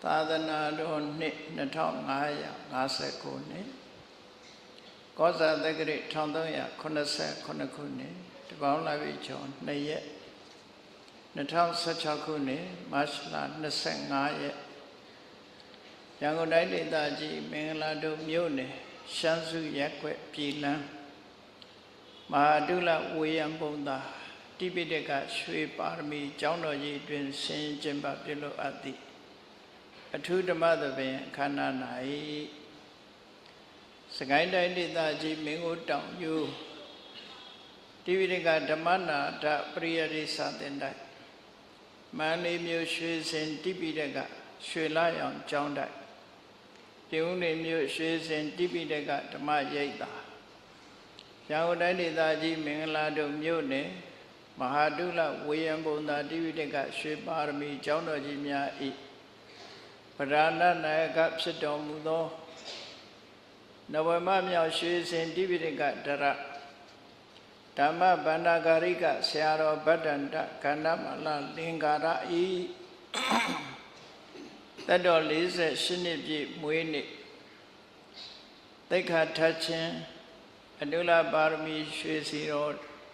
သာသနာတော်နှစ်2550ခုနှစ်ကောဇာတက္ကရာ1389ခုနှစ်တပေါင်းလပြည့်ကျော်2ရက်2016ခုနှစ်မတ်လ25ရက်ရန်ကုန်တိုင်းဒေသကြီးမင်္ဂလာတို့မြို့နယ်ရှမ်းစုရက်ွက်ပြည်လန်းမဟာဒုလဝေယံပုံသာတိပိဋကရွှေပါရမီကျောင်းတော်ကြီးတွင်ဆင်ကျင်းပပြုလုပ်အပ်သည့်အထူးဓမ္မသဘင်အခမ်းအနား၌စကိုင်းတိုင်းဒေသကြီးမင်းကိုတောင်ယူတိပိဋကဓမ္မနာထပရိယရိစာသင်တိုက်မန္တလေးမြို့ရွှေစင်တိပိဋကရွှေလရောင်ကျောင်းတိုက်ပြုံးနေမြို့ရွှေစင်တိပိဋကဓမ္မရိပ်သာရန်ကုန်တိုင်းဒေသကြီးမင်္ဂလာတို့မြို့နယ်မဟာဒုလဝေယံပုံသာတိပိဋကရွှေပါရမီကျောင်းတော်ကြီးများ၏ပဓာနနာယကဖြစ်တော်မူသောနဝမမြောက်ရွှေစင်တိပိဋကဒရဓမ္မဗန္ဒာဂရိကဆရာတော်ဗတ္တန္တကန္ဓမလလင်္ကာရဤသက်တော်48နှစ်ပြည့်မွေးနေ့သိက္ခာထခြင်းအတုလပါရမီရွှေစီတော်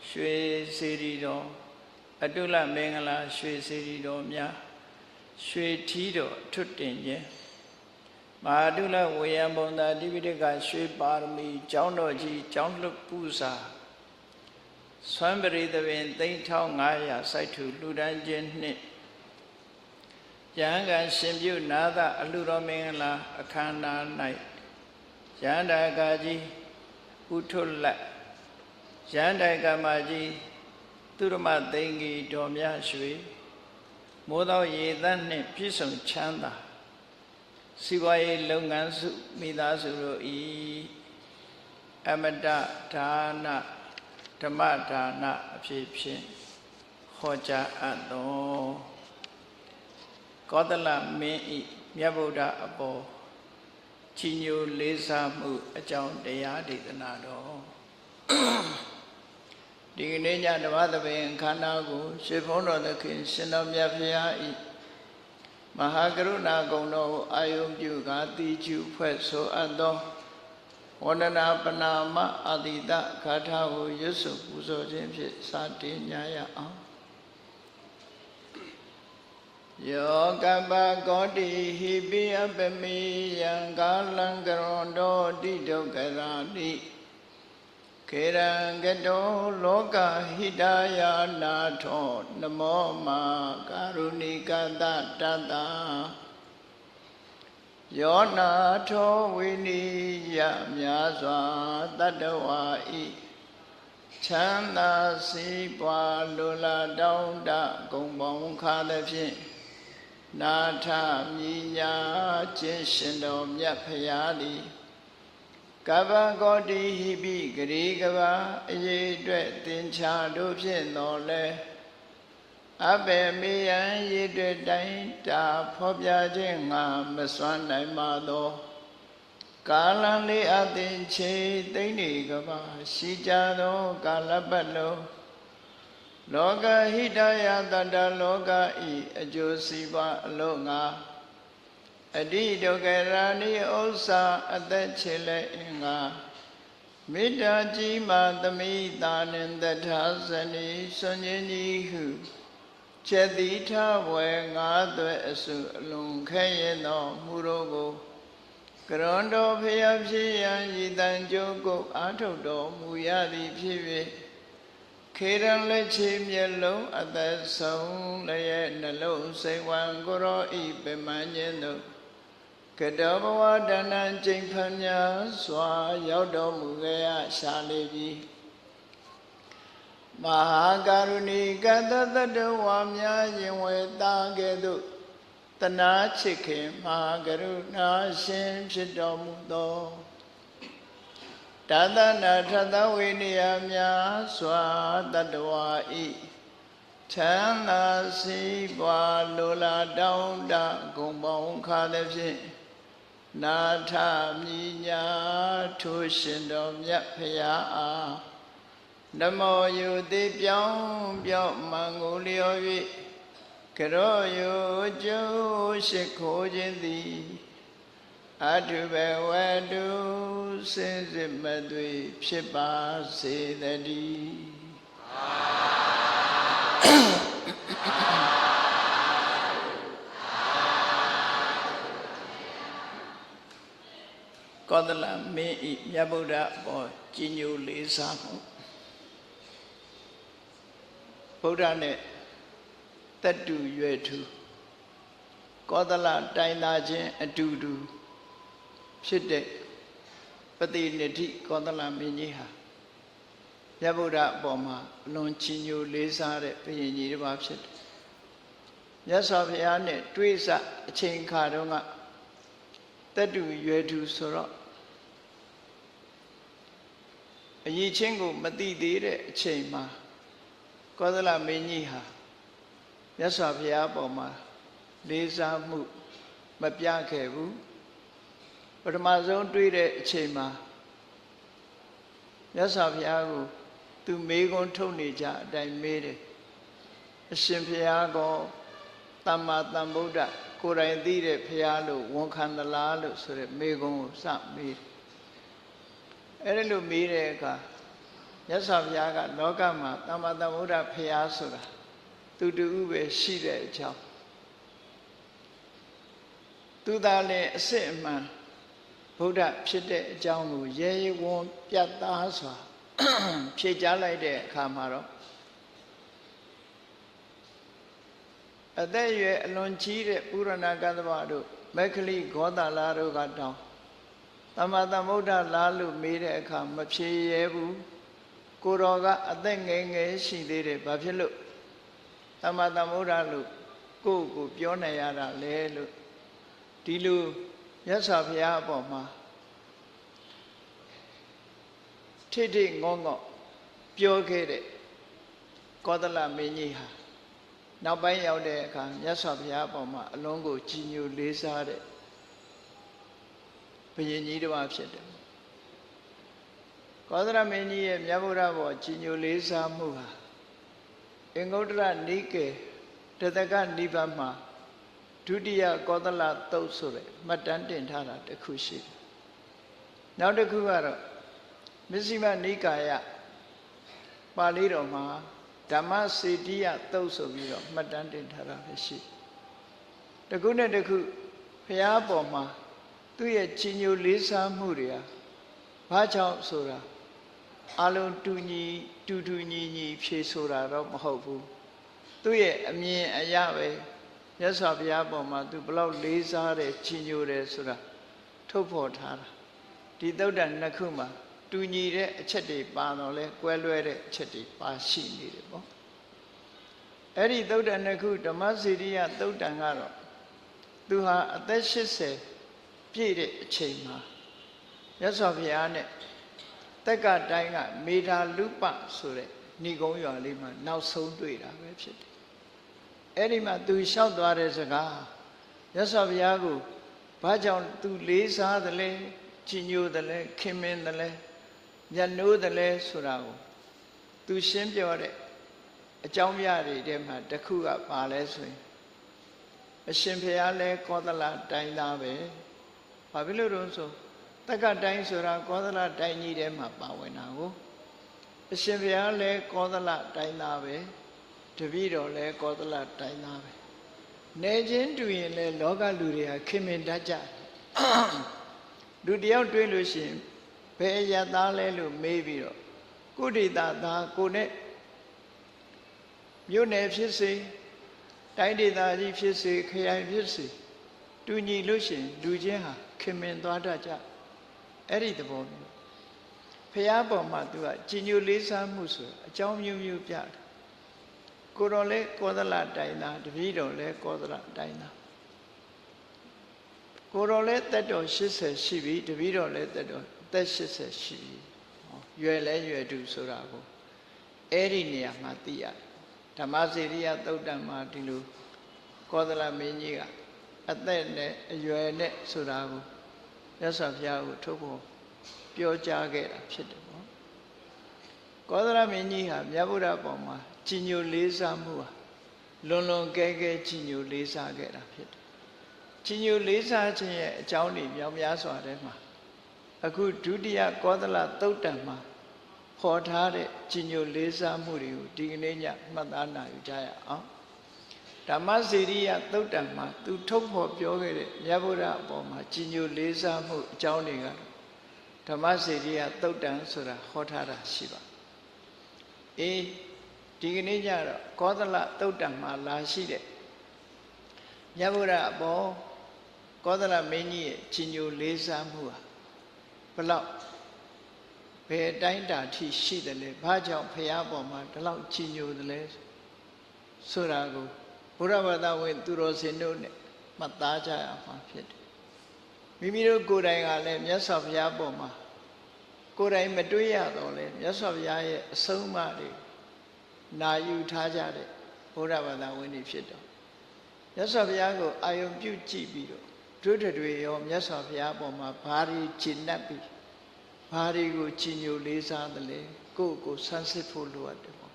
ရွှေစေရီတော်အတုလမင်္ဂလာရွှေစေရီတော်များရွှေထီးတော်ထွတ်တင်ခြင်းမဟာဒုလဝေယံပုံသာတိပိဋကရွှေပါရမီကျောင်းတော်ကြီးကျောင်းလွတ်ပူဇာဆွမ်းပရိသပင်3500စိုက်ထူလူဒန်းခြင်းနှင့်ယဟန်ကရှင်ပြုနာသအလှတော်မင်္ဂလာအခမ်းအနား၌ယဟန္တာကာကြီးဥထွတ်လက်ယဟန္တာကမကြီးသူရမသိင်္ဂီတော်မြရွှေမိုးသောရေသန့်နှင့်ပြည့်စုံချမ်းသာစီးပွားရေးလုပ်ငန်းစုမိသားစုတို့ဤအမတဒါနဓမ္မဒါနအဖြစ်ဖြင့်ဟောကြားအပ်သောကောသလမင်းဤမြတ်ဗုဒ္ဓအပေါ်ချီးညိုလေးစားမှုအကြောင်းတရားဒေသနာတော်ဒီကနေ့ညဓမ္မသဘင်ခန္ဓာကိုရွှေဘုန်းတော်သခင်ရှင်တော်မြတ်ဖရာဤမဟာကရုဏာဂုဏ်တော်ကိုအာယုံပြုကာတိကျုဖွဲ့ဆိုအပ်သောဝန္ဒနာပနာမအာတိတဂါထာကိုရွတ်ဆိုပူဇော်ခြင်းဖြင့်စတင်ကြရအောင်ယောကပ္ပကောတိဟိပိအပမိယံကာလံကရွန်တောတိဒုက္ခရာတိခေရံကတောလောကဟိတယာနာထောနမောမာကာရုဏိကတတတယောနာထောဝိနိယမြာစွာတတ္တဝါဤချမ်းသာစီးပွားလူလာတောင်းတဂုံပေါင်းခါသဖြင့်နာထမြညာခြင်းရှင်တော်မြတ်ဖရာသည်ကဗ္ဗကောတိဟိပိဂရိကဘာအရေးအတွက်သင်္ချာတို့ဖြင့်တော်လဲအဘေမေယံရည်တွေ့တိုင်းတာဖော်ပြခြင်းငါမစွမ်းနိုင်ပါသောကာလံလေးအသင်ချေသိမ့်နေကဘာရှိကြသောကာလပတ်လုံးလောကဟိတယတတ္တလောကဤအကျိုးစီးပွားအလို့ငါအတိဒုက္ခရာနိဥစ္စာအသက်ချေလဲအင်္ဂါမေတ္တာကြီးမာသမိတာနှင့်တထာဇနီစွန်ခြင်းကြီးဟုချက်တိထဝေငါးသွဲအစုအလုံးခဲရင်သောမူတော်ကိုကရွန်တော်ဖျားဖြစ်ရန်ရည်တန်ကြိုးကိုအာထုတ်တော်မူရသည်ဖြစ်၍ခေရန်လက်ချေမျက်လုံးအသက်ဆုံးလည်းရဲ့နှလုံးစိတ်ဝံကိုရောဤပင်မခြင်းတို့ကတောဘဝတဏ္ဍကျိန်ဖန်များစွာရောက်တော်မူခဲ့ရရှာလေပြီမဟာကာရုဏီကတတ္တဝါများရင်ဝေတာကဲ့သို့တနာချစ်ခင်မဟာကရုဏာရှင်ဖြစ်တော်မူသောတသနာထသဝိနည်းများစွာတတ္တဝါဤချမ်းသာစီးပွားလိုလားတောင်းတဂုံပေါင်းခါသဖြင့်နာထမြညာထိုရှင်တော်မြတ်ဖရာအားနမောယုတိပြောင်းမန်ကိုလျော်၍ ကရောယောကျိုးရှိခိုးခြင်းသည်အတုဘဝတုစင်စစ်မသွေဖြစ်ပါစေတည်းကောသလမင်းဤမြတ်ဗုဒ္ဓပေါ်ကြီးညိုလေးစားမှုဗုဒ္ဓနဲ့တတူရွယ်ထူကောသလတိုင်းသားချင်းအတူတူဖြစ်တဲ့ပတိနိတိကောသလမင်းကြီးဟာမြတ်ဗုဒ္ဓအပေါ်မှာအလွန်ကြီးညိုလေးစားတဲ့ဘုရင်ကြီးတစ်ပါးဖြစ်တယ်။မြတ်စွာဘုရားနဲ့တွေ့စအချိန်ခါတုန်းကတတူရွယ်ထူဆိုတော့အရေးချင်းကိုမသိသေးတဲ့အချိန်မှာကောသလမင်းကြီးဟာမြတ်စွာဘုရားပေါ်မှာလေးစားမှုမပြခဲ့ဘူးပထမဆုံးတွေ့တဲ့အချိန်မှာမြတ်စွာဘုရားကိုသူမေးခွန်းထုတ်နေကြအတိုင်းမေးတယ်အရှင်ဘုရားကောသမ္မာသမ္ဗုဒ္ဓကိုယ်တိုင်သိတဲ့ဘုရားလို့ဝန်ခံသလားလို့ဆိုတဲ့မေးခွန်းကိုစမေးတယ်အဲ့ဒါလို့မေးတဲ့အခါမြတ်စွာဘုရားကလောကမှာသမ္မာသမ္ဗုဒ္ဓဘုရားဆိုတာသူတူပဲရှိတဲ့အကြောင်းသူသာလည်းအစစ်အမှန်ဗုဒ္ဓဖြစ်တဲ့အကြောင်းကိုရဲရဲဝံ့ပြတ်သားစွာဖြေကြားလိုက်တဲ့အခါမှာတော့အသက်အရွယ်အလွန်ကြီးတဲ့ပုရဏကသဗ္ဗတို့မက္ခလိဂောတာလတို့ကတောင်းသမ္မာသမ္ဗုဒ္ဓလားလို့မေးတဲ့အခါမဖြေရဲဘူးကိုတော်ကအသက်ငယ်ငယ်ရှိသေးတယ်ဘာဖြစ်လို့သမ္မာသမ္ဗုဒ္ဓလို့ကိုယ့်ကိုပြောနေရတာလဲလို့ဒီလိုမြတ်စွာဘုရားအပေါ်မှာထိထိငေါငေါပြောခဲ့တဲ့ကောသလမင်းကြီးဟာနောက်ပိုင်းရောက်တဲ့အခါမြတ်စွာဘုရားအပေါ်မှာအလုံးကိုကြည်ညိုလေးစားတဲ့ဘုရင်ကြီးတစ်ပါးဖြစ်တယ်ကောသလမင်းကြီးရဲ့မြတ်ဗုဒ္ဓဘောကြည်ညိုလေးစားမှုဟာအင်္ဂုတ္တရနိကေတသကနိဗ္ဗာန်မှာဒုတိယကောသလသုတ်ဆိုတဲ့မှတ်တမ်းတင်ထားတာတစ်ခုရှိတယ်။နောက်တစ်ခုကတော့မဇ္ဈိမနိကာယပါဠိတော်မှာဓမ္မစေတိယသုတ်ဆိုပြီးတော့မှတ်တမ်းတင်ထားတာပဲရှိတယ်။တစ်ခုနဲ့တစ်ခုဘုရားပေါ်မှာသူ့ရဲ့ကြည်ညိုလေးစားမှုတွေဟာဘာကြောင့်ဆိုတာအလုံးတူညီညီဖြေဆိုတာတော့မဟုတ်ဘူးသူ့ရဲ့အမြင်အရပဲမြတ်စွာဘုရားပေါ်မှာသူဘလောက်လေးစားတယ်ကြည်ညိုတယ်ဆိုတာထုတ်ဖော်ထားတာဒီသုတ်တန်နှစ်ခုမှာတူညီတဲ့အချက်တွေပါတော့လဲကွဲလွဲတဲ့အချက်တွေပါရှိနေတယ်ပေါ့အဲ့ဒီသုတ်တန်နှစ်ခုဓမ္မစေရိယသုတ်တန်ကတော့သူဟာအသက်80ပြည့်တဲ့အချိန်မှာမြတ်စွာဘုရားနဲ့တက္ကတိုင်းကမေဓာလုပဆိုတဲ့ဏိဂုံးရွာလေးမှာနောက်ဆုံးတွေ့တာပဲဖြစ်တယ်အဲ့ဒီမှာသူလျှောက်သွားတဲ့စကားမြတ်စွာဘုရားကိုဘာကြောင့်သူလေးစားတယ်လဲကြည်ညိုတယ်လဲခင်မင်းတယ်လဲညနိုးတယ်လဲဆိုတာကိုသူရှင်းပြောတဲ့အကြောင်းပြတွေထဲမှာတစ်ခုကပါလဲဆိုရင်အရှင်ဘုရားလဲကောသလတိုင်းသားပဲဘာဖြစ်လို့တော့ဆိုတက္ကတိုင်းဆိုတာကောသလတိုင်းကြီးထဲမှာပါဝင်တာကိုအရှင်ဘုရားလဲကောသလတိုင်းသားပဲတပည့်တော်လဲကောသလတိုင်းသားပဲနေချင်းတူရင်လဲလောကလူတွေဟာခင်မင်တတ်ကြလူတယောက်တွေ့လို့ရှိရင်ဘယ်ရသားလဲလို့မေးပြီးတော့ကုဋိတသာကိုနဲ့မြို့နယ်ဖြစ်စေတိုင်းဒေသကြီးဖြစ်စေခရိုင်ဖြစ်စေတူညီလို့ရှိရင်လူချင်းဟာခင်မင်သွားတတ်ကြအဲ့ဒီသဘောမျိုးဖះပေါ်မှာသူကကြည်ညိုလေးစားမှုဆိုအကြောင်းမျိုးမျိုးပြတယ်ကိုတော်လဲကောသလတိုင်းသားတပည့်တော်လဲကောသလတိုင်းသားကိုတော်လဲသက်တော်80ရှိပြီတပည့်တော်လဲသက်တော်သက်80ရှိပြီရွယ်လဲရွယ်တူဆိုတာကိုအဲ့ဒီနေရာမှာသိရတယ်ဓမ္မစေရိယသုတ်တံမှာဒီလိုကောသလမင်းကြီးကအသက်နဲ့အရွယ်နဲ့ဆိုတာကိုမြတ်စွာဘုရားကိုထုတ်ဖို့ပြောကြားခဲ့တာဖြစ်တယ်ပေါ့ကောသလမင်းကြီးဟာမြတ်ဗုဒ္ဓပေါ်မှာကြည်ညိုလေးစားမှုဟာ လွန်လွန်ကဲကဲကြည်ညိုလေးစားခဲ့တာဖြစ်တယ်ကြည်ညိုလေးစားခြင်းရဲ့အကြောင်းတွေမြောက်များစွာထဲမှာအခုဒုတိယကောသလသုတ်တံမှာဖော်ထားတဲ့ကြည်ညိုလေးစားမှုတွေကိုဒီကနေ့ညမှတ်သားနိုင်ကြရအောင်ဓမ္မစေရိယသုတ်တံမှာသူထုတ်ဖော်ပြောခဲ့တဲ့မြတ်ဗုဒ္ဓအပေါ်မှာကြည်ညိုလေးစားမှုအကြောင်းတွေကဓမ္မစေရိယသုတ်တံဆိုတာဟောထားတာရှိပါအေးဒီကနေ့ညတော့ကောသလသုတ်တံမှာလာရှိတဲ့မြတ်ဗုဒ္ဓအပေါ်ကောသလမင်းကြီးရဲ့ကြည်ညိုလေးစားမှုဟာဘလောက်ဘယ်အတိုင်းတာထိရှိတယ်လဲဘာကြောင့်ဖရာပေါ်မှာဒီလောက်ကြည်ညိုတယ်လဲဆိုတာကိုဘုရားဘာသာဝင်သူတော်စင်တို့နဲ့မှတ်သားကြရမှာဖြစ်တယ်မိမိတို့ကိုယ်တိုင်ကလည်းမြတ်စွာဘုရားပေါ်မှာကိုယ်တိုင်မတွေးရတော့လဲမြတ်စွာဘုရားရဲ့အဆုံးအမတွေနာယူထားကြတဲ့ဘုရားဘာသာဝင်တွေဖြစ်တော့မြတ်စွာဘုရားကိုအာယုံပြုကြည့်ပြီးတော့တို့တွေရောမြတ်စွာဘုရားပေါ်မှာဘာတွေကျင့်တတ်ပြီးဘာတွေကိုကြည်ညိုလေးစားသလဲကိုယ့်ကိုဆန်းစစ်ဖို့လိုအပ်တယ်ပေါ့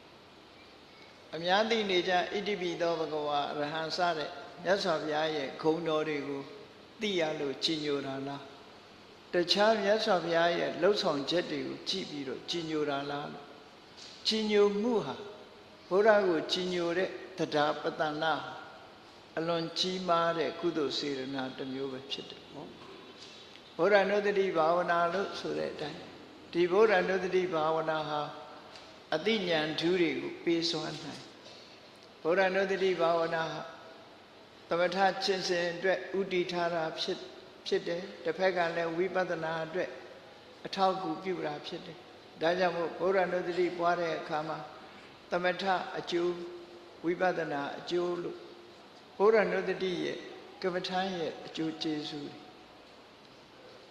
အများသိနေကြဣတိပိသောဘဂဝါရဟန်းစတဲ့မြတ်စွာဘုရားရဲ့ဂုဏ်တော်တွေကိုသိရလို့ကြည်ညိုတာလားတခြားမြတ်စွာဘုရားရဲ့လှုပ်ဆောင်ချက်တွေကိုကြည့်ပြီးတော့ကြည်ညိုတာလားကြည်ညိုမှုဟာဘုရားကိုကြည်ညိုတဲ့တရားပတ္တနာအလွန်ကြီးမားတဲ့ကုသိုလ်စေတနာတစ်မျိုးပဲဖြစ်တယ်ပေါ့ဗုဒ္ဓနုတ္တိဘာဝနာလို့ဆိုတဲ့အတိုင်းဒီဗုဒ္ဓနုတ္တိဘာဝနာဟာအသိဉာဏ်ဓုတွေကိုပေးစွမ်းနိုင်ဗုဒ္ဓနုတ္တိဘာဝနာဟာသမထကျင့်စဉ်အတွက်ဥတည်ထားတာဖြစ်တယ်တစ်ဖက်ကလည်းဝိပဿနာအတွက်အထောက်အကူပြုတာဖြစ်တယ်ဒါကြောင့်မို့ဗုဒ္ဓနုတ္တိပွားတဲ့အခါမှာသမထအကျိုးဝိပဿနာအကျိုးလို့ဘုရားနုတ္တိရဲ့ကမ္မထာရဲ့အကျိုးကျေးဇူး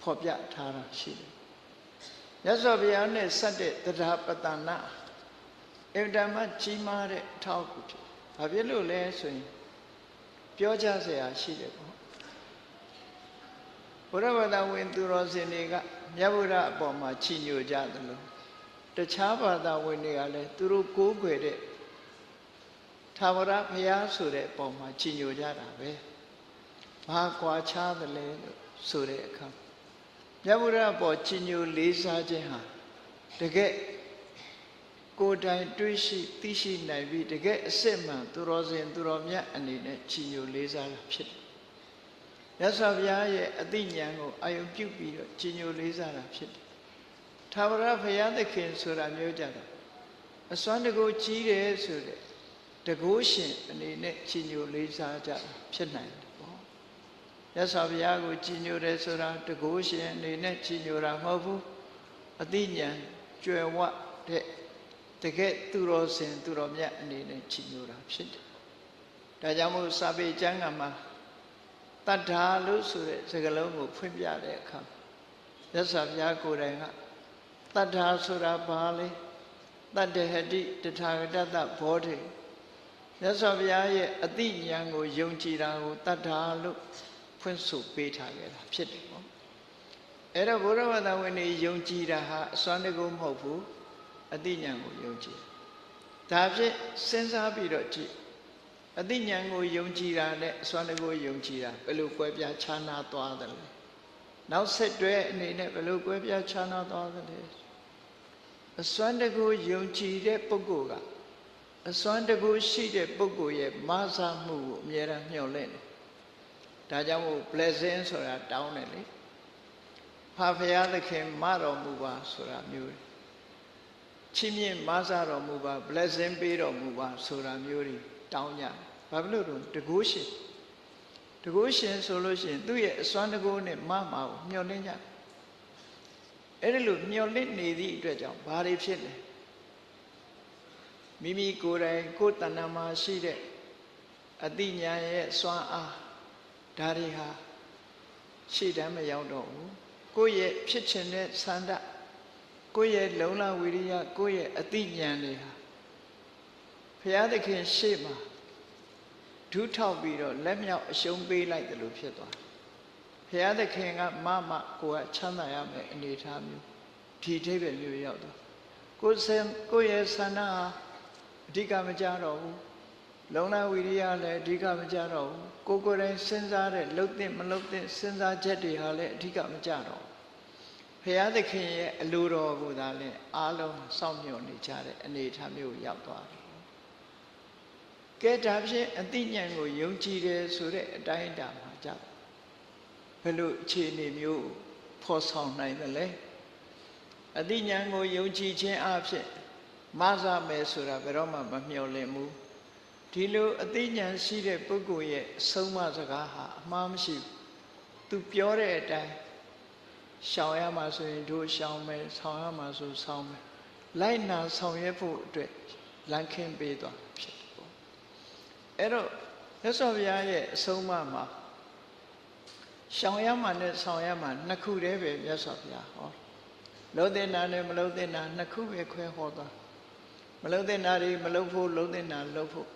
ဖော်ပြထားတာရှိတယ်။မြတ်စွာဘုရားနဲ့ဆက်တဲ့တရားပတ္တနာအင်တာမကြီးမားတဲ့အထောက်အကူဖြစ်။ဘာဖြစ်လို့လဲဆိုရင်ပြောကြเสียရှိတယ်ပေါ့။ဘုရားဘာသာဝင်သူတော်စင်တွေကမြတ်ဗုဒ္ဓအပေါ်မှာချီးညိုကြတယ်လို့တခြားဘာသာဝင်တွေကလည်းသူတို့ကိုးကွယ်တဲ့ထာဝရဘုရားဆိုတဲ့အပေါ်မှာချီးညိုကြတာပဲဘာကွာခြားသလဲလို့ဆိုတဲ့အခါမြတ်ဗုဒ္ဓအပေါ်ချီးညိုလေးစားခြင်းဟာတကယ်ကိုယ်တိုင်တွေးရှိသိရှိနိုင်ပြီးတကယ်အစစ်မှန်သူတော်စင်သူတော်မြတ်အနေနဲ့ချီးညိုလေးစားတာဖြစ်တယ်မြတ်စွာဘုရားရဲ့အသိဉာဏ်ကိုအာရုံပြုပြီးတော့ချီးညိုလေးစားတာဖြစ်တယ်ထာဝရဘုရားသခင်ဆိုတာမျိုးကြတော့အစွမ်းတကူကြီးတယ်ဆိုတဲ့တကုရှင်အနေနဲ့ချီးညိုလေးစားကြဖြစ်နိုင်တယ်ပေါ့မြတ်စွာဘုရားကိုချီးညိုတယ်ဆိုတာတကုရှင်အနေနဲ့ချီးညိုတာမဟုတ်ဘူးအသိဉာဏ်ကြွယ်ဝတဲ့တကယ်သူတော်စင်သူတော်မြတ်အနေနဲ့ချီးညိုတာဖြစ်တယ်ဒါကြောင့်မို့စာပေကျမ်းဂန်မှာတတ္ထာလို့ဆိုတဲ့စကားလုံးကိုဖွင့်ပြတဲ့အခါမြတ်စွာဘုရားကိုယ်တိုင်ကတတ္ထာဆိုတာဘာလဲတတ္တဟတိတထာဂတတဘောဓိမြတ်စွာဘုရားရဲ့အသိဉာဏ်ကိုယုံကြည်တာကိုတတ္ထာလို့ဖွင့်ဆိုပေးထားခဲ့တာဖြစ်တယ်ပေါ့အဲ့တော့ဘုရားဘာသာဝင်တွေယုံကြည်တာဟာအစွမ်းတကူမဟုတ်ဘူးအသိဉာဏ်ကိုယုံကြည်ဒါဖြင့်စဉ်းစားပြီးတော့ကြည့်အသိဉာဏ်ကိုယုံကြည်တာနဲ့အစွမ်းတကူယုံကြည်တာဘယ်လိုကွဲပြားခြားနာသွားသလဲနောက်ဆက်တွဲအနေနဲ့ဘယ်လိုကွဲပြားခြားနာသွားသလဲအစွမ်းတကူယုံကြည်တဲ့ပုဂ္ဂိုလ်ကအစွမ်းတကူရှိတဲ့ပုဂ္ဂိုလ်ရဲ့မဆာမှုကိုအမြဲတမ်းမျှော်လင့်တယ်ဒါကြောင့်မို့ blessing ဆိုတာတောင်းတယ်လေဖာဖရာသခင်မတော်မူပါဆိုတာမျိုးချီးမြှင့်မဆာတော်မူပါ blessing ပေးတော်မူပါဆိုတာမျိုးတွေတောင်းကြဘာဖြစ်လို့တော့တကူရှင်ဆိုလို့ရှိရင်သူ့ရဲ့အစွမ်းတကူနဲ့မမှာကိုမျှော်လင့်ကြအဲ့ဒီလိုမျှော်လင့်နေသည့်အတွက်ကြောင့်ဘာတွေဖြစ်လဲမိမိကိုယ်တိုင်ကိုယ်တဏ္ဍာမှာရှိတဲ့အသိဉာဏ်ရဲ့စွမ်းအားဒါတွေဟာရှေ့တန်းမရောက်တော့ဘူးကိုယ့်ရဲ့ဖြစ်ချင်တဲ့ဆန္ဒကိုယ့်ရဲ့လုံလဝိရိယကိုယ့်ရဲ့အသိဉာဏ်တွေဟာဘုရားသခင်ရှေ့မှာဒုထောက်ပြီးတော့လက်မြောက်အရှုံးပေးလိုက်တယ်လို့ဖြစ်သွားဘုရားသခင်ကမကိုယ်ကချမ်းသာရမယ်အနေထားမျိုးဒီအဓိပ္ပာယ်မျိုးရောက်သွားကိုယ့်ရဲ့ဆန္ဒဟာအဓိကမကြတော့ဘူး လုံလဝိရိယလည်းအဓိကမကြတော့ဘူးကိုယ်တိုင်စဉ်းစားတဲ့လှုပ်တဲ့မလှုပ်တဲ့စဉ်းစားချက်တွေဟာလည်းအဓိကမကြတော့ဘုရားသခင်ရဲ့အလိုတော်ကိုသာလဲအားလုံးစောင့်မျှော်နေကြတဲ့အနေအထားမျိုးရောက်သွားတယ်ကဲဒါဖြင့်အသိဉာဏ်ကိုယုံကြည်တယ်ဆိုတဲ့အတိုင်းအတာမှာကြဘယ်လိုအခြေအနေမျိုးဖော်ဆောင်နိုင်သလဲအသိဉာဏ်ကိုယုံကြည်ခြင်းအဖြစ်မဆမယ်ဆိုတာဘယ်တော့မှမမျှော်လင့်ဘူးဒီလိုအသိဉာဏ်ရှိတဲ့ပုဂ္ဂိုလ်ရဲ့အဆုံးအမစကားဟာအမှားမရှိဘူးသူပြောတဲ့အတိုင်းရှောင်ရမှာဆိုရင်တို့ရှောင်မယ်ဆောင်ရမှာဆိုဆောင်မယ်လိုက်နာဆောင်ရွက်ဖို့အတွက်လမ်းခင်းပေးသွားဖြစ်တယ်ပေါ့အဲ့တော့မြတ်စွာဘုရားရဲ့အဆုံးအမမှာရှောင်ရမှာနဲ့ဆောင်ရမှာနှစ်ခုတည်းပဲမြတ်စွာဘုရားဟောလုံးတဲ့နာနဲ့မလုံးတဲ့နာနှစ်ခုပဲခွဲဟောသွားမလုံးတဲ့နာတွေမလုံးဖို့လုံးတဲ့နာလုံးဖို့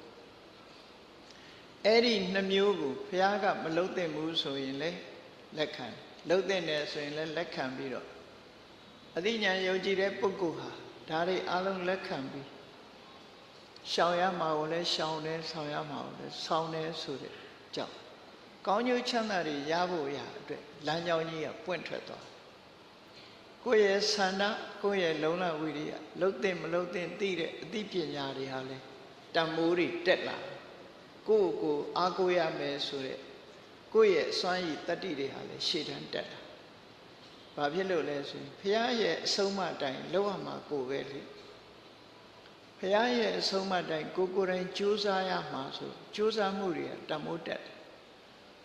အဲ့ဒီနှမျိုးကိုဘုရားကမလုံးတဲ့ဘူးဆိုရင်လေလက်ခံလုံးတဲ့တယ်ဆိုရင်လည်းလက်ခံပြီးတော့အသိဉာဏ်ယုံကြည်တဲ့ပုဂ္ဂိုလ်ဟာဒါတွေအလုံးလက်ခံပြီးရှောင်ရမှာကိုလည်းရှောင်တယ်ဆောင်ရမှာကိုလည်းဆောင်တယ်ဆိုတဲ့ကြောင့်ကောင်းကျိုးချမ်းသာတွေရဖို့ရအတွက်လမ်းကြောင်းကြီးကပွင့်ထွက်သွားကိုယ့်ရဲ့ဆန္ဒကိုယ့်ရဲ့လုံလဝိရိယလှုပ်တဲ့မလှုပ်တဲ့သိတဲ့အသိပညာတွေဟာလည်းတန်မိုးတွေတက်လာကိုယ့်ကိုအားကိုးရမယ်ဆိုတဲ့ကိုယ့်ရဲ့စွမ်းရည်တတ္တိတွေဟာလည်းရှေ့တန်းတက်လာဘာဖြစ်လို့လဲဆိုရင်ဘုရားရဲ့အဆုံးအမတိုင်းလောက်ရမှာကိုယ်ပဲလေဘုရားရဲ့အဆုံးအမတိုင်းကိုယ်တိုင်ကြိုးစားရမှာဆိုကြိုးစားမှုတွေကတန်မိုးတက်တယ်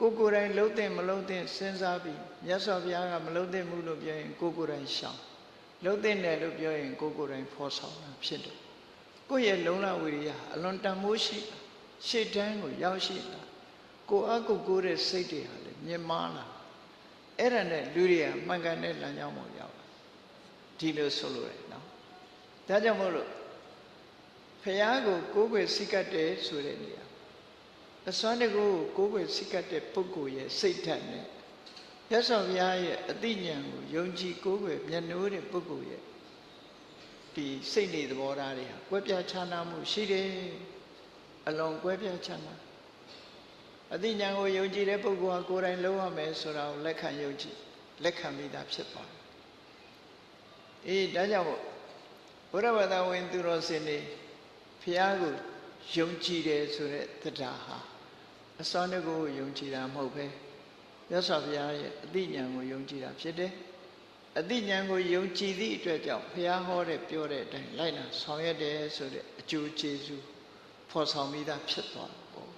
ကိုယ်တိုင်လှုပ်တဲ့မလှုပ်တဲ့စဉ်းစားပြီးမြတ်စွာဘုရားကမလှုပ်တဲ့မှုလို့ပြောရင်ကိုယ်တိုင်ရှောင်လှုပ်တဲ့တယ်လို့ပြောရင်ကိုယ်တိုင်ဖော်ဆောင်တာဖြစ်တယ်ကိုယ့်ရဲ့လုံလဝိရိယအလွန်တန်မိုးရှိရှေ့တန်းကိုရောက်ရှိတာကိုယ်အကုကိုယ်တဲ့စိတ်တွေဟာလည်းမြင်မာလာအဲ့ဒါနဲ့လူတွေကမှန်ကန်တဲ့လမ်းကြောင်းပေါ်ရောက်လာဒီလိုဆိုလို့ရနော်ဒါကြောင့်မို့လို့ဘုရားကိုကိုးကွယ်စိတ်ကပ်တယ်ဆိုတဲ့နေရာအစွမ်းတကူကိုးကွယ်စိတ်ကပ်တဲ့ပုဂ္ဂိုလ်ရဲ့စိတ်ဓာတ်နဲ့မြတ်စွာဘုရားရဲ့အသိဉာဏ်ကိုယုံကြည်ကိုးကွယ်မျက်နှိုးတဲ့ပုဂ္ဂိုလ်ရဲ့ဒီစိတ်နေသဘောထားတွေဟာကွဲပြားခြားနားမှုရှိတယ်အလွန်ကွဲပြားခြားနားအသိဉာဏ်ကိုယုံကြည်တဲ့ပုဂ္ဂိုလ်ဟာကိုယ်တိုင်လုံးဝမယ်ဆိုတာကိုလက်ခံယုံကြည်လက်ခံမိတာဖြစ်ပါတယ်အေးဒါကြောင့်ဘုရားဘာသာဝင်သူတော်စင်တွေဘုရားကိုယုံကြည်တယ်ဆိုတဲ့တရားဟာအစွမ်းတကူယုံကြည်တာမဟုတ်ပဲမြတ်စွာဘုရားရဲ့အသိဉာဏ်ကိုယုံကြည်တာဖြစ်တယ်အသိဉာဏ်ကိုယုံကြည်သည့်အတွက်ကြောင့်ဘုရားဟောတဲ့ပြောတဲ့အတိုင်းလိုက်နာဆောင်ရွက်တယ်ဆိုတဲ့အကျိုးကျေးဇူးဖော်ဆောင်ပြီးသားဖြစ်သွားတယ်ပေါ့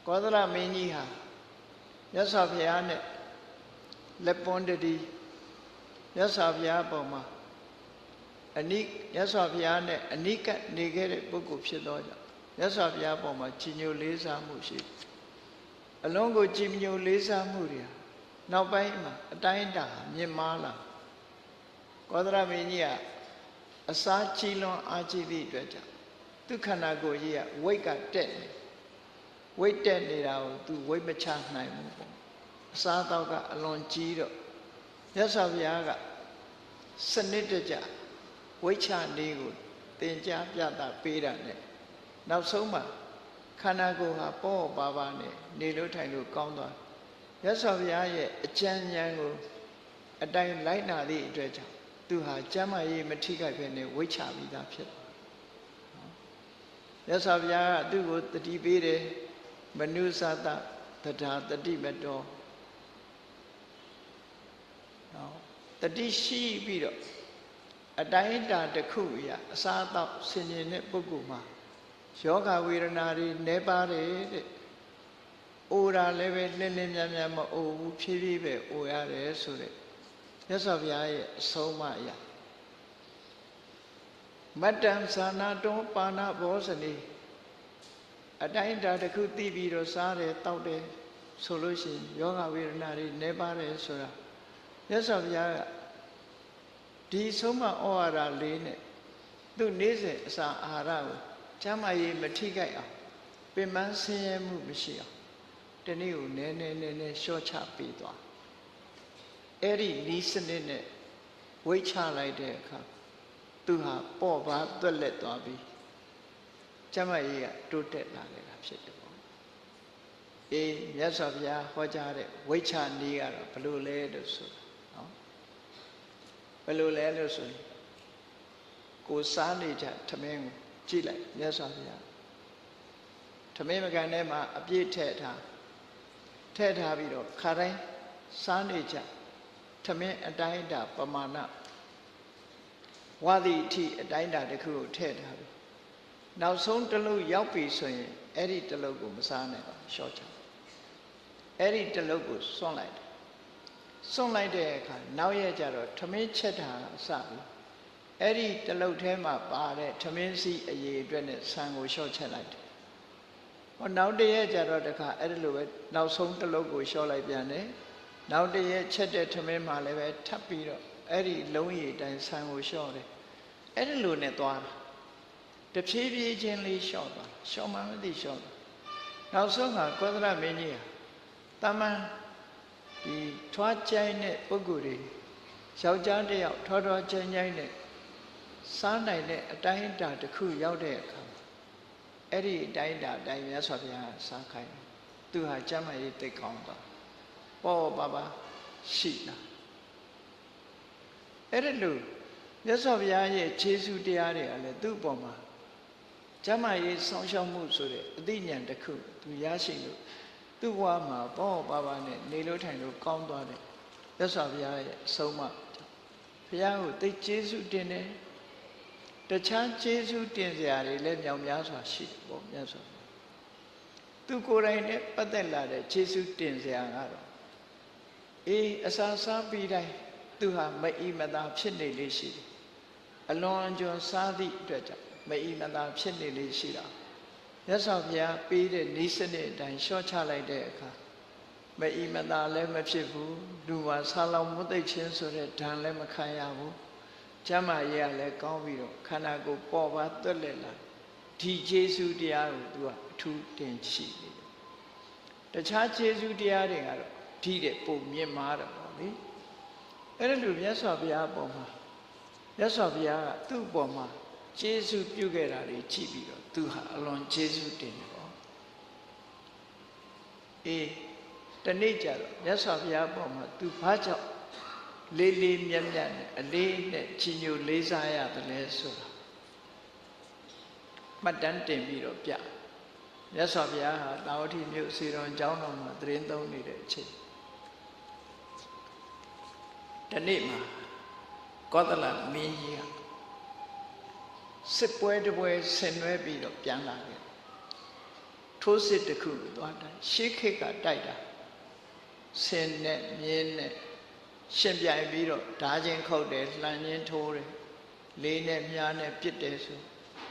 ကောသလမင်းကြီးဟာမြတ်စွာဘုရားနဲ့လက်ပွန်းတည်းမြတ်စွာဘုရားအပေါ်မှာမြတ်စွာဘုရားနဲ့အနိကနေခဲ့တဲ့ပုဂ္ဂိုလ်ဖြစ်သောကြောင့်မြတ်စွာဘုရားအပေါ်မှာကြည်ညိုလေးစားမှုရှိအလုံးကိုကြည်ညိုလေးစားမှုတွေနောက်ပိုင်းမှာအတိုင်းအတာမြင့်မားလာကောသလမင်းကြီးကအစာကြီးလွန်အားကြီးသည့်အတွက်ကြောင့်သူခန္ဓာကိုယ်ကြီးကဝိတ်ကတက်နေဝိတ်တက်နေတာကိုသူဝိတ်မချနိုင်ဘူးပေါ့အစာတော့ကအလွန်ကြီးတော့မြတ်စွာဘုရားကစနစ်တကျဝိတ်ချနေကိုသင်ကြားပြသပေးတာနဲ့နောက်ဆုံးမှာခန္ဓာကိုယ်ဟာပေါ့ပါပါနဲ့နေလို့ထိုင်လို့ကောင်းသွားမြတ်စွာဘုရားရဲ့အကြံဉာဏ်ကိုအတိုင်းလိုက်နာသည့်အတွက်ကြောင့်သူဟာကျမ်းမာရေးမထိခိုက်ဘဲနဲ့ဝိတ်ချပြီးသားဖြစ်တယ်မြတ်စွာဘုရားကသူ့ကိုတတိပေးတယ်မနုဿသတထာတတိမတောတတိရှိပြီးတော့အတိုင်းအတာတစ်ခုအရာအစားအသောက်ဆင်ခြင်တဲ့ပုဂ္ဂိုလ်မှာယောဂဝေဒနာတွေနည်းပါတယ်တဲ့အိုတာလည်းပဲလင်းလင်းမြန်းမြန်းမအိုဘူးဖြည်းဖြည်းပဲအိုရတယ်ဆိုတဲ့မြတ်စွာဘုရားရဲ့အဆုံးအမအရာမတ္တံသာနာတောပါဏဘောဇနီအတိုင်းအတာတစ်ခုသိပြီးတော့စားတယ်တောက်တယ်ဆိုလို့ရှိရင်ယောဂဝေဒနာတွေနည်းပါတယ်ဆိုတာမြတ်စွာဘုရားကဒီဆုံးမဩဝါဒလေးနဲ့သူနေ့စဉ်အစာအာဟာရကိုကျမ်းမာရေးမထိခိုက်အောင်ပင်ပန်းဆင်းရဲမှုမရှိအောင်တနေ့ကိုနည်းနည်းလျှော့ချပေးသွားအဲ့ဒီဤစနစ်နဲ့ဝိတ်ချလိုက်တဲ့အခါသူဟာပေါ့ပါသွက်လက်သွားပြီး ကျမ်းမာရေးကတိုးတက်လာခဲ့တာဖြစ်တယ်ပေါ့အေးမြတ်စွာဘုရားဟောကြားတဲ့ဝိချနည်းကတော့ဘယ်လိုလဲလို့ဆိုတာနော်ဘယ်လိုလဲလို့ဆိုရင်ကိုစားနေကြထမင်းကိုကြည့်လိုက်မြတ်စွာဘုရားထမင်းမကန်ထဲမှာအပြည့်ထည့်ထားပြီးတော့ခါတိုင်းစားနေကြထမင်းအတိုင်းအတာပမာဏဝါသီအထိအတိုင်းအတာတစ်ခုကိုထည့်ထားပြီနောက်ဆုံးတစ်လုံးရောက်ပြီဆိုရင်အဲ့ဒီတစ်လုံးကိုမစားနဲ့ပါရှော့ချအဲ့ဒီတစ်လုံးကိုစွန့်လိုက်တဲ့အခါနောက်ရက်ကျတော့ထမင်းချက်တာစပြီအဲ့ဒီတစ်လုံးထဲမှာပါတဲ့ထမင်းစီအရေးအတွက်နဲ့ဆန်ကိုရှော့ချက်လိုက်တယ်ဟောနောက်တစ်ရက်ကျတော့တခါအဲ့ဒီလိုပဲနောက်ဆုံးတစ်လုံးကိုရှော့လိုက်ပြန်တယ်နောက်တစ်ရက်ချက်တဲ့ထမင်းမှာလည်းပဲထပ်ပြီးတော့အဲ့ဒီလုံးရည်တိုင်းဆန်ကိုလျှော့တယ်အဲ့ဒီလိုနဲ့သွားတာတဖြည်းဖြည်းချင်းလေးလျှော့သွားလျှော့မှမသိလျှော့သွားနောက်ဆုံးကကောသလမင်းကြီးဟာတမန်ဒီထွားကြိုင်းတဲ့ပုဂ္ဂိုလ်တွေယောက်ျားတစ်ယောက်ထွားကြိုင်းနဲ့စားနိုင်တဲ့အတိုင်းအတာတစ်ခုရောက်တဲ့အခါအဲ့ဒီအတိုင်းအတာအတိုင်းမြတ်စွာဘုရားစားခိုင်းသူဟာကျမ်းမာရေးသိကောင်းသွားပေါ့ပါရှိလားအဲ့ဒါလို့မြတ်စွာဘုရားရဲ့ခြေဆုတရားတွေကလည်းသူ့အပေါ်မှာကျမ်းမာရေးဆောင်းရှောက်မှုဆိုတဲ့အသိဉာဏ်တစ်ခုသူရရှိလို့သူ့ဘဝမှာပေါ့ပါနဲ့နေလို့ထိုင်လို့ကောင်းသွားတယ်မြတ်စွာဘုရားရဲ့အဆုံးအမဘုရားကိုသိကျေးဇူးတင်တယ်တခြားကျေးဇူးတင်စရာတွေလည်းမြောက်များစွာရှိတယ်ပေါ့မြတ်စွာဘုရားသူကိုယ်တိုင်နဲ့ပတ်သက်လာတဲ့ကျေးဇူးတင်စရာကတော့အေးအစာစားပြီးတိုင်းသူဟာမအီမသာဖြစ်နေလေရှိတယ်အလွန်ကျွံစားသည့်အတွက်ကြောင့်မအီမသာဖြစ်နေလေရှိတာမြတ်စွာဘုရားပေးတဲ့ဤစနစ်အတိုင်းလျှော့ချလိုက်တဲ့အခါမအီမသာလည်းမဖြစ်ဘူးလူဟာဆာလောင်မွတ်သိပ်ခြင်းဆိုတဲ့ဓာန်လည်းမခံရဘူးကျမ်းမာရေးကလည်းကောင်းပြီးတော့ခန္ဓာကိုယ်ပေါ်ပါသွက်လက်လာဒီကျေးဇူးတရားကိုသူကအထူးတင်ရှိနေတယ်တခြားကျေးဇူးတရားတွေကတော့ဒီတဲ့ပုံမြင့်မားတယ်ပေါ့လေအဲ့ဒါလိုမြတ်စွာဘုရားအပေါ်မှာမြတ်စွာဘုရားကသူ့အပေါ်မှာကျေးဇူးပြုခဲ့တာတွေကြည့်ပြီးတော့သူဟာအလွန်ကျေးဇူးတင်တယ်ပေါ့အေးတနေ့ကျတော့မြတ်စွာဘုရားအပေါ်မှာသူဘာကြောင့်လေးလေးမြတ်မြတ်နဲ့အလေးနဲ့ချီးညိုလေးစားရတယ်လဲဆိုတာမှတ်တမ်းတင်ပြီးတော့ပြမြတ်စွာဘုရားဟာတာဝတိမြို့စေတော်ကျောင်းတော်မှာသရင်သုံးနေတဲ့အချိန်ဒီနေ့မှာကောသလမင်းကြီးကစစ်ပွဲတစ်ပွဲဆင်နွှဲပြီးတော့ပြန်လာတယ်ထိုးစစ်တစ်ခုသွားတယ်ရှေးခေတ်ကတိုက်တာဆင်နဲ့မြင်းနဲ့ရှင်ပြိုင်ပြီးတော့ဓာချင်းခုတ်တယ်လှန်ချင်းထိုးတယ်လေးနဲ့မြားနဲ့ပြစ်တယ်ဆို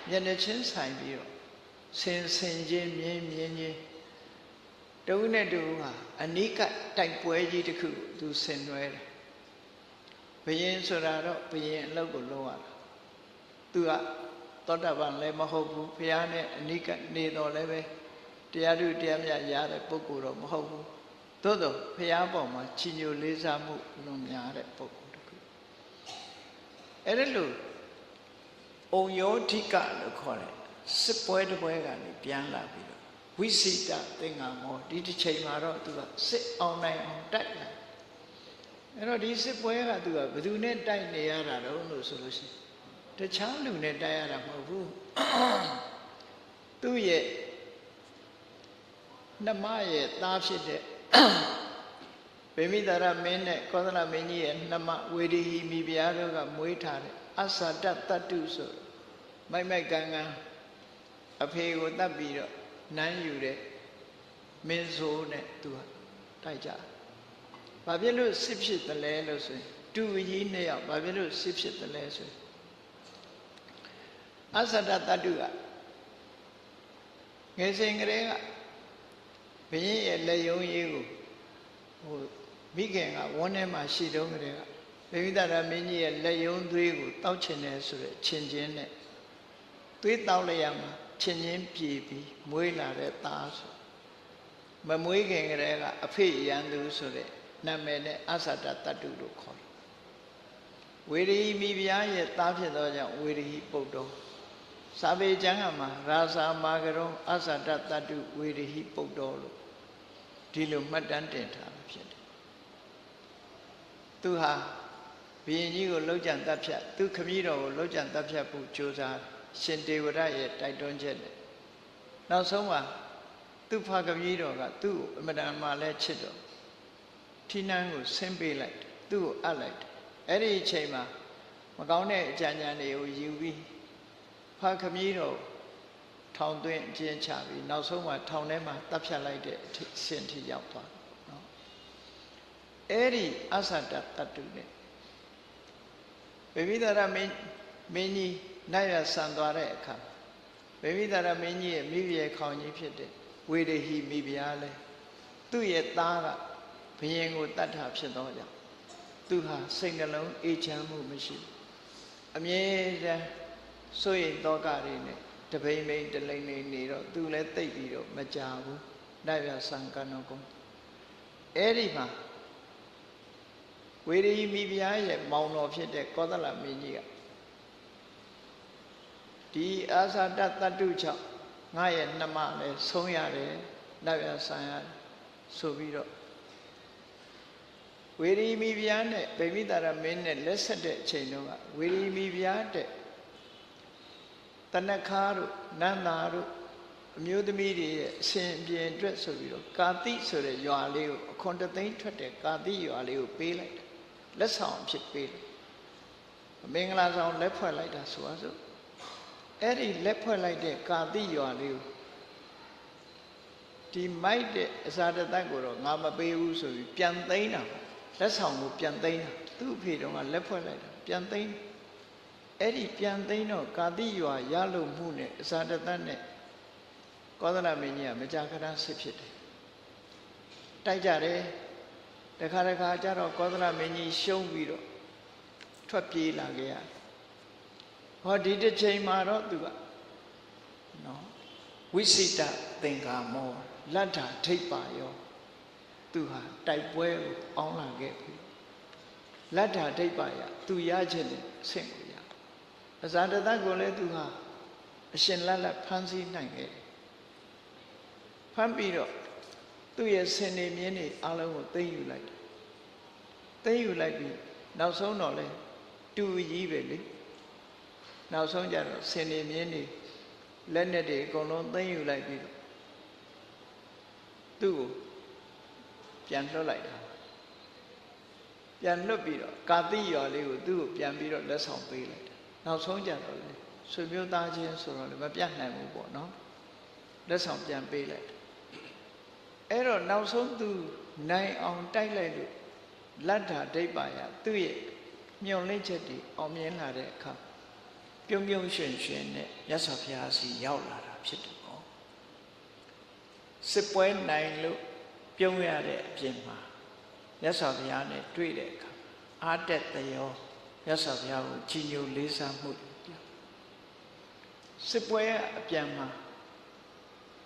မျက်နှာချင်းဆိုင်ပြီးတော့ဆင်ချင်းမြင်းချင်းတူနဲ့တူဟာအနိကတိုက်ပွဲကြီးတစ်ခုသူဆင်နွှဲတယ်ဘယင်ဆိုတာတော့ဘယင်အလုပ်ကိုလုပ်ရတာသူကသောတာပန်လည်းမဟုတ်ဘူးဘုရားနဲ့အနိကနေတော်လည်းပဲတရားထုတရားမြတ်ရတဲ့ပုဂ္ဂိုလ်တော့မဟုတ်ဘူးသို့တော့ဘုရားပေါ်မှာချီးညိုလေးစားမှုလွန်များတဲ့ပုဂ္ဂိုလ်တစ်ခုအဲ့ဒါလို့ဩယောဓိကလို့ခေါ်တယ်စစ်ပွဲတစ်ပွဲကနေပြန်လာပြီးတော့ဝိစိတသင်္ကမောဒီတစ်ချိန်မှာတော့သူကစစ်အောင်နိုင်အောင်တိုက်လာအဲ့တော့ဒီစစ်ပွဲကသူကဘယ်သူနဲ့တိုက်နေရတာတော့လို့ဆိုလို့ရှိရင်တခြားလူနဲ့တိုက်ရတာမဟုတ်ဘူးသူ့ရဲ့နှမရဲ့သားဖြစ်တဲ့ဗေမိသာရမင်းနဲ့ကောသလမင်းကြီးရဲ့နှမဝေဒီဟိမိဖုရားတို့ကမွေးထားတဲ့အသတ္တတတ္တုဆိုမိုက်ကန်အဖေကိုတတ်ပြီးတော့နန်းယူတဲ့မင်းဆိုးနဲ့သူကတိုက်ကြဘာဖြစ်လို့စစ်ဖြစ်တယ်လဲလို့ဆိုရင်တူကြီးနှစ်ယောက်ဘာဖြစ်လို့စစ်ဖြစ်တယ်လဲဆိုရင်အသတ္တတတ္တုကငယ်စဉ်ကလေးကဘုရင်ရဲ့လက်ယုံရေးကိုမိခင်ကဝန်းထဲမှာရှိတုန်းကလေးကဗေမိသာရမင်းကြီးရဲ့လက်ယုံသွေးကိုတောက်ချင်တယ်ဆိုတဲ့ချင်းချင်းနဲ့သွေးတောက်လိုက်ရမှာချင်းချင်းပြေပြီးမွေးလာတဲ့သားဆိုမမွေးခင်ကလေးကအဖေရန်သူဆိုတဲ့နာမည်နဲ့အသတ္တတတ္တုလို့ခေါ်တယ်ဝေရိမိဖုရားရဲ့သားဖြစ်သောကြောင့်ဝေရိပုတ္တော စာပေကျမ်းမှာရာဇာမာကရုံအသတ္တတတုဝေရဟိပုတ္တောလို့ဒီလိုမှတ်တမ်းတင်ထားတာဖြစ်တယ်သူဟာဘုရင်ကြီးကိုလှုပ်ကြံတပ်ဖြတ်သူခမည်းတော်ကိုလှုပ်ကြံတပ်ဖြတ်ဖို့ကြိုးစားရှင်တေဝရရဲ့တိုက်တွန်းချက်နဲ့နောက်ဆုံးမှာသူ့ဖခမည်းတော်ကသူ့ကိုအမတန်မှလည်းချစ်တော်ထီးနှန်းကိုဆင်းပေးလိုက်သူ့ကိုအပ်လိုက်တယ်အဲ့ဒီအချိန်မှာမကောင်းတဲ့အကြံဉာဏ်တွေကိုယူပြီးဖခမည်းတော်ထောင်သွင်းအကျဉ်းချပြီးနောက်ဆုံးမှာထောင်ထဲမှာတပ်ဖြတ်လိုက်တဲ့အဆင့်ထိရောက်သွားတယ်နော်အဲ့ဒီအသတ္တတတ္တုနဲ့ဗေမိသာရမင်းကြီးနိုင်ရဆန်သွားတဲ့အခါဗေမိသာရမင်းကြီးရဲ့မိဖုရားခေါင်ကြီးဖြစ်တဲ့ဝေရဟိမိဖုရားလဲသူ့ရဲ့သားကဘုရင်ကိုတတ်တာဖြစ်သောကြောင့်သူဟာစိတ်နှလုံးအေးချမ်းမှုမရှိဘူးအမြဲတမ်းစိုးရိမ်သောကတွေနဲ့တပိမ့်ပိမ့်တလိမ့်လိမ့်နေတော့သူလည်းသိပ်ပြီးတော့မကြဘူးနိုင်ရဆန်ကံတော်ကုန်းအဲ့ဒီမှာဝေရဟိမိဖုရားရဲ့မောင်တော်ဖြစ်တဲ့ကောသလမင်းကြီးကဒီအာသတ္တတတ္တုကြောင့်ငါရဲ့နှမလည်းဆုံးရတယ်နောက်ရဆန်ရတယ်ဆိုပြီးတော့ဝေရဟိမိဖုရားနဲ့ဗေမိသာရမင်းနဲ့လက်ဆက်တဲ့အချိန်တုန်းကဝေရဟိမိဖုရားတဲ့တနခါတို့နန္တာတို့အမျိုးသမီးတွေရဲ့အစဉ်အပြင်အတွက်ဆိုပြီးတော့ကာတိဆိုတဲ့ရွာလေးကိုအခွန်တသိန်းထွက်တဲ့ကာတိရွာလေးကိုပေးလိုက်တယ်လက်ဆောင်ဖြစ်ပေးတယ်မင်္ဂလာဆောင်လက်ဖွဲ့လိုက်တာဆိုပါစို့အဲ့ဒီလက်ဖွဲ့လိုက်တဲ့ကာတိရွာလေးကိုဒီမိုက်တဲ့အစာတသက်ကိုတော့ငါမပေးဘူးဆိုပြီးပြန်သိမ်းတာလက်ဆောင်ကိုပြန်သိမ်းတာသူ့အဖေတော်ကလက်ဖွဲ့လိုက်တာပြန်သိမ်းအဲ့ဒီပြန်သိမ်းတော့ကာတိရွာရလို့မှုနဲ့အစာတသက်နဲ့ကောသလမင်းကြီးကမကြာခဏစစ်ဖြစ်တယ်တိုက်ကြတယ်တခါတခါကျတော့ကောသလမင်းကြီးရှုံးပြီးတော့ထွက်ပြေးလာခဲ့ရတယ်ဟောဒီတစ်ချိန်မှာတော့သူကနော်ဝိစိတသင်္ကာမောလတ္ထာထိပ်ပါရောသူဟာတိုက်ပွဲကိုအောင်းလာခဲ့ပြီလတ္ထာထိပ်ပါရသူရခြင်းနဲ့အဆင့်ကိုရအဇာတတကိုလည်းသူဟာအရှင်လတ်လတ်ဖမ်းဆီးနိုင်ခဲ့ဖမ်းပြီးတော့သူ့ရဲ့ဆင်နေမြင်းတွေအလုံးကိုသိမ်းယူလိုက်တယ်သိမ်းယူလိုက်ပြီးနောက်ဆုံးတော့လဲတူကြီးပဲလေနောက်ဆုံးကျတော့ဆင်နေမြင်းတွေလက်နဲ့တွေအကုန်လုံးသိမ်းယူလိုက်ပြီးတော့သူ့ကိုပြန်လွှတ်လိုက်တာပြန်လွှတ်ပြီးတော့ကာတိရွာလေးကိုသူ့ကိုပြန်ပြီးတော့လက်ဆောင်ပေးလိုက်တယ်နောက်ဆုံးကျတော့လေဆွေမျိုးသားချင်းဆိုတော့လည်းမပြတ်နိုင်ဘူးပေါ့နော်လက်ဆောင်ပြန်ပေးလိုက်တယ်အဲ့တော့နောက်ဆုံးသူနိုင်အောင်တိုက်လိုက်လို့လတ္ထာဒိဋ္ဌာယသူ့ရဲ့ညွန်လင့်ချက်တွေအောင်မြင်လာတဲ့အခါပြုံးပြုံးရွှင်ရွှင်နဲ့မြတ်စွာဘုရားစီရောက်လာတာဖြစ်တယ်ပေါ့စစ်ပွဲနိုင်လို့ပြုံးရတဲ့အပြင်မှာမြတ်စွာဘုရားနဲ့တွေ့တဲ့အခါအာတက်တယောမြတ်စွာဘုရားကိုကြီးညိုလေးစားမှုစစ်ပွဲအပြန်မှာ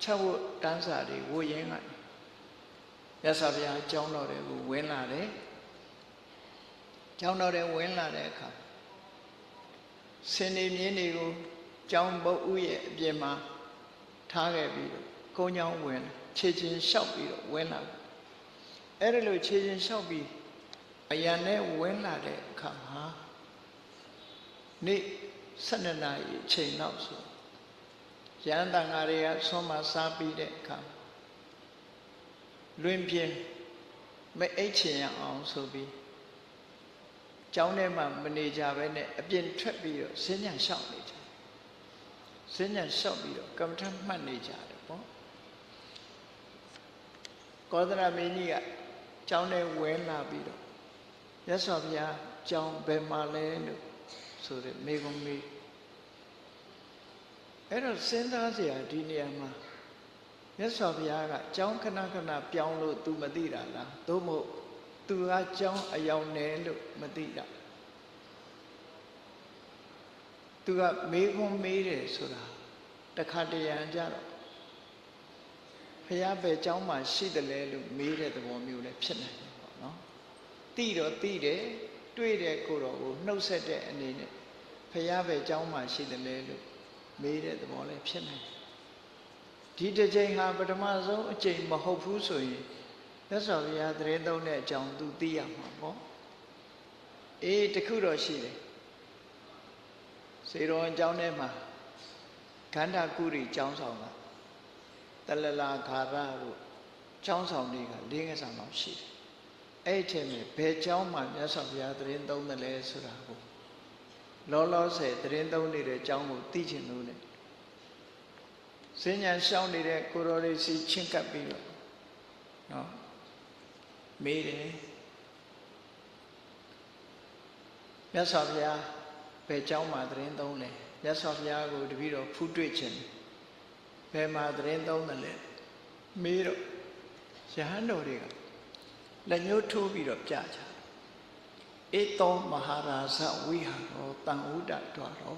6ဝတ်တန်းစာတွေဝရင်းကမြတ်စွာဘုရားကျောင်းတော်တွေကိုဝင်လာတယ်ကျောင်းတော်တွေဝင်လာတဲ့အခါဆင်နေမြင်းတွေကိုကျောင်းပုတ်ဥရဲ့အပြင်မှာထားခဲ့ပြီးတော့ကုန်းချောင်းဝင်ခြေချင်းလျှောက်ပြီးတော့ဝင်လာအဲ့ဒါလိုခြေချင်းလျှောက်ပြီးအရန်နဲ့ဝင်လာတဲ့အခါမှာနေ့12နာရီအချိန်လောက်ဆိုရဟန်းတန်ဃာတွေကဆွမ်းမစားပြီးတဲ့အခါလွင်ပြင်းမအိတ်ချင်ရအောင်ဆိုပြီးကျောင်းထဲမှာမနေကြဘဲနဲ့အပြင်ထွက်ပြီးတော့ဈဉ္ညာလျှောက်နေကြဈဉ္ညာလျှောက်ပြီးတော့ကမ္မထမှတ်နေကြတယ်ပေါ့ကောသလမင်းကြီးကကျောင်းထဲဝင်လာပြီးတော့မြတ်စွာဘုရားကျောင်းဘယ်မှာလဲလို့ဆိုတဲ့မေကုံမေးအဲ့တော့စဉ်းစားစရာဒီနေရာမှာမြတ်စွာဘုရားကကျောင်းခဏခဏပြောင်းလို့ तू မသိတာလားသို့မဟုတ် तू ကကျောင်းအယောင်နေလို့မသိတာ तू ကမေခွန်းမေးတယ်ဆိုတာတခါတရံကြတော့ဘုရားပဲကျောင်းမှာရှိတယ်လဲလို့မေးတဲ့သဘောမျိုးလည်းဖြစ်နိုင်တယ်ပေါ့နော်သိတော့သိတယ်တွေ့တဲ့ကိုယ်တော်ကိုနှုတ်ဆက်တဲ့အနေနဲ့ဘုရားပဲကျောင်းမှာရှိတယ်လဲလို့ မေးတဲ့သဘောလည်းဖြစ်နိုင်ဒီတစ်ချိန်ဟာပထမဆုံးအချိန်မဟုတ်ဘူးဆိုရင်မြတ်စွာဘုရားသရင်သုံးတဲ့အကြောင်းသူသိရမှာပေါ့အေးတခုတော့ရှိတယ်စေတော်အကြောင်းထဲမှာခန္ဓာကုရီကျောင်းဆောင်ကတလလာခါရတို့ကျောင်းဆောင်တွေက၄ငါးဆောင်လောက်ရှိတယ်အဲ့ဒီထဲမှာဘယ်ကျောင်းမှာမြတ်စွာဘုရားသရင်သုံးတယ်လဲဆိုတာကိုလောလောဆယ်သရင်သုံးနေတဲ့ကျောင်းကိုသိချင်လို့လေစဉ္ညာရှောင်းနေတဲ့ကိုရော်လေးစီချင်းကပ်ပြီးတော့နော်မေးတယ်မြတ်စွာဘုရားဘယ်ကျောင်းမှာသရင်သုံးလဲမြတ်စွာဘုရားကိုတပည့်တော်ဖူးတွေ့ခြင်းဘယ်မှာသရင်သုံးတယ်လဲမေးတော့ယဟန်တော်တွေကလက်ညှိုးထိုးပြီးတော့ပြကြဧတောမဟာရာဇဝိဟာရောတန်ဥဒ္ဒတော်ရော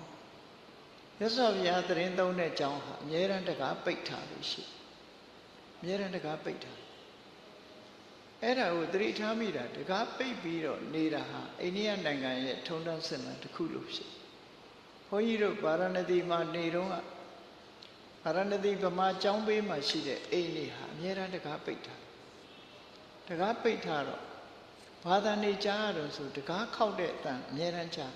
မြတ်စွာဘုရားသရင်သုံးတဲ့ကျောင်းဟာအမြဲတမ်းတကားပိတ်ထားလို့ရှိအမြဲတမ်းတကားပိတ်ထားအဲ့ဒါကိုသတိထားမိတာတကားပိတ်ပြီးတော့နေတာဟာအိန္ဒိယနိုင်ငံရဲ့ထုံးတမ်းစစ်မှန်တစ်ခုလို့ဖြစ်ဘုန်းကြီးတို့ဗာရာဏသီမှာနေတော့ဗာရာဏသီဗမာကျောင်းဘေးမှာရှိတဲ့အိမ်လေးဟာအမြဲတမ်းတကားပိတ်ထားတကားပိတ်ထားတော့ဘာသာနေကြားရတော့ဆိုတကားခောက်တဲ့အတန်အမြဲတမ်းကြား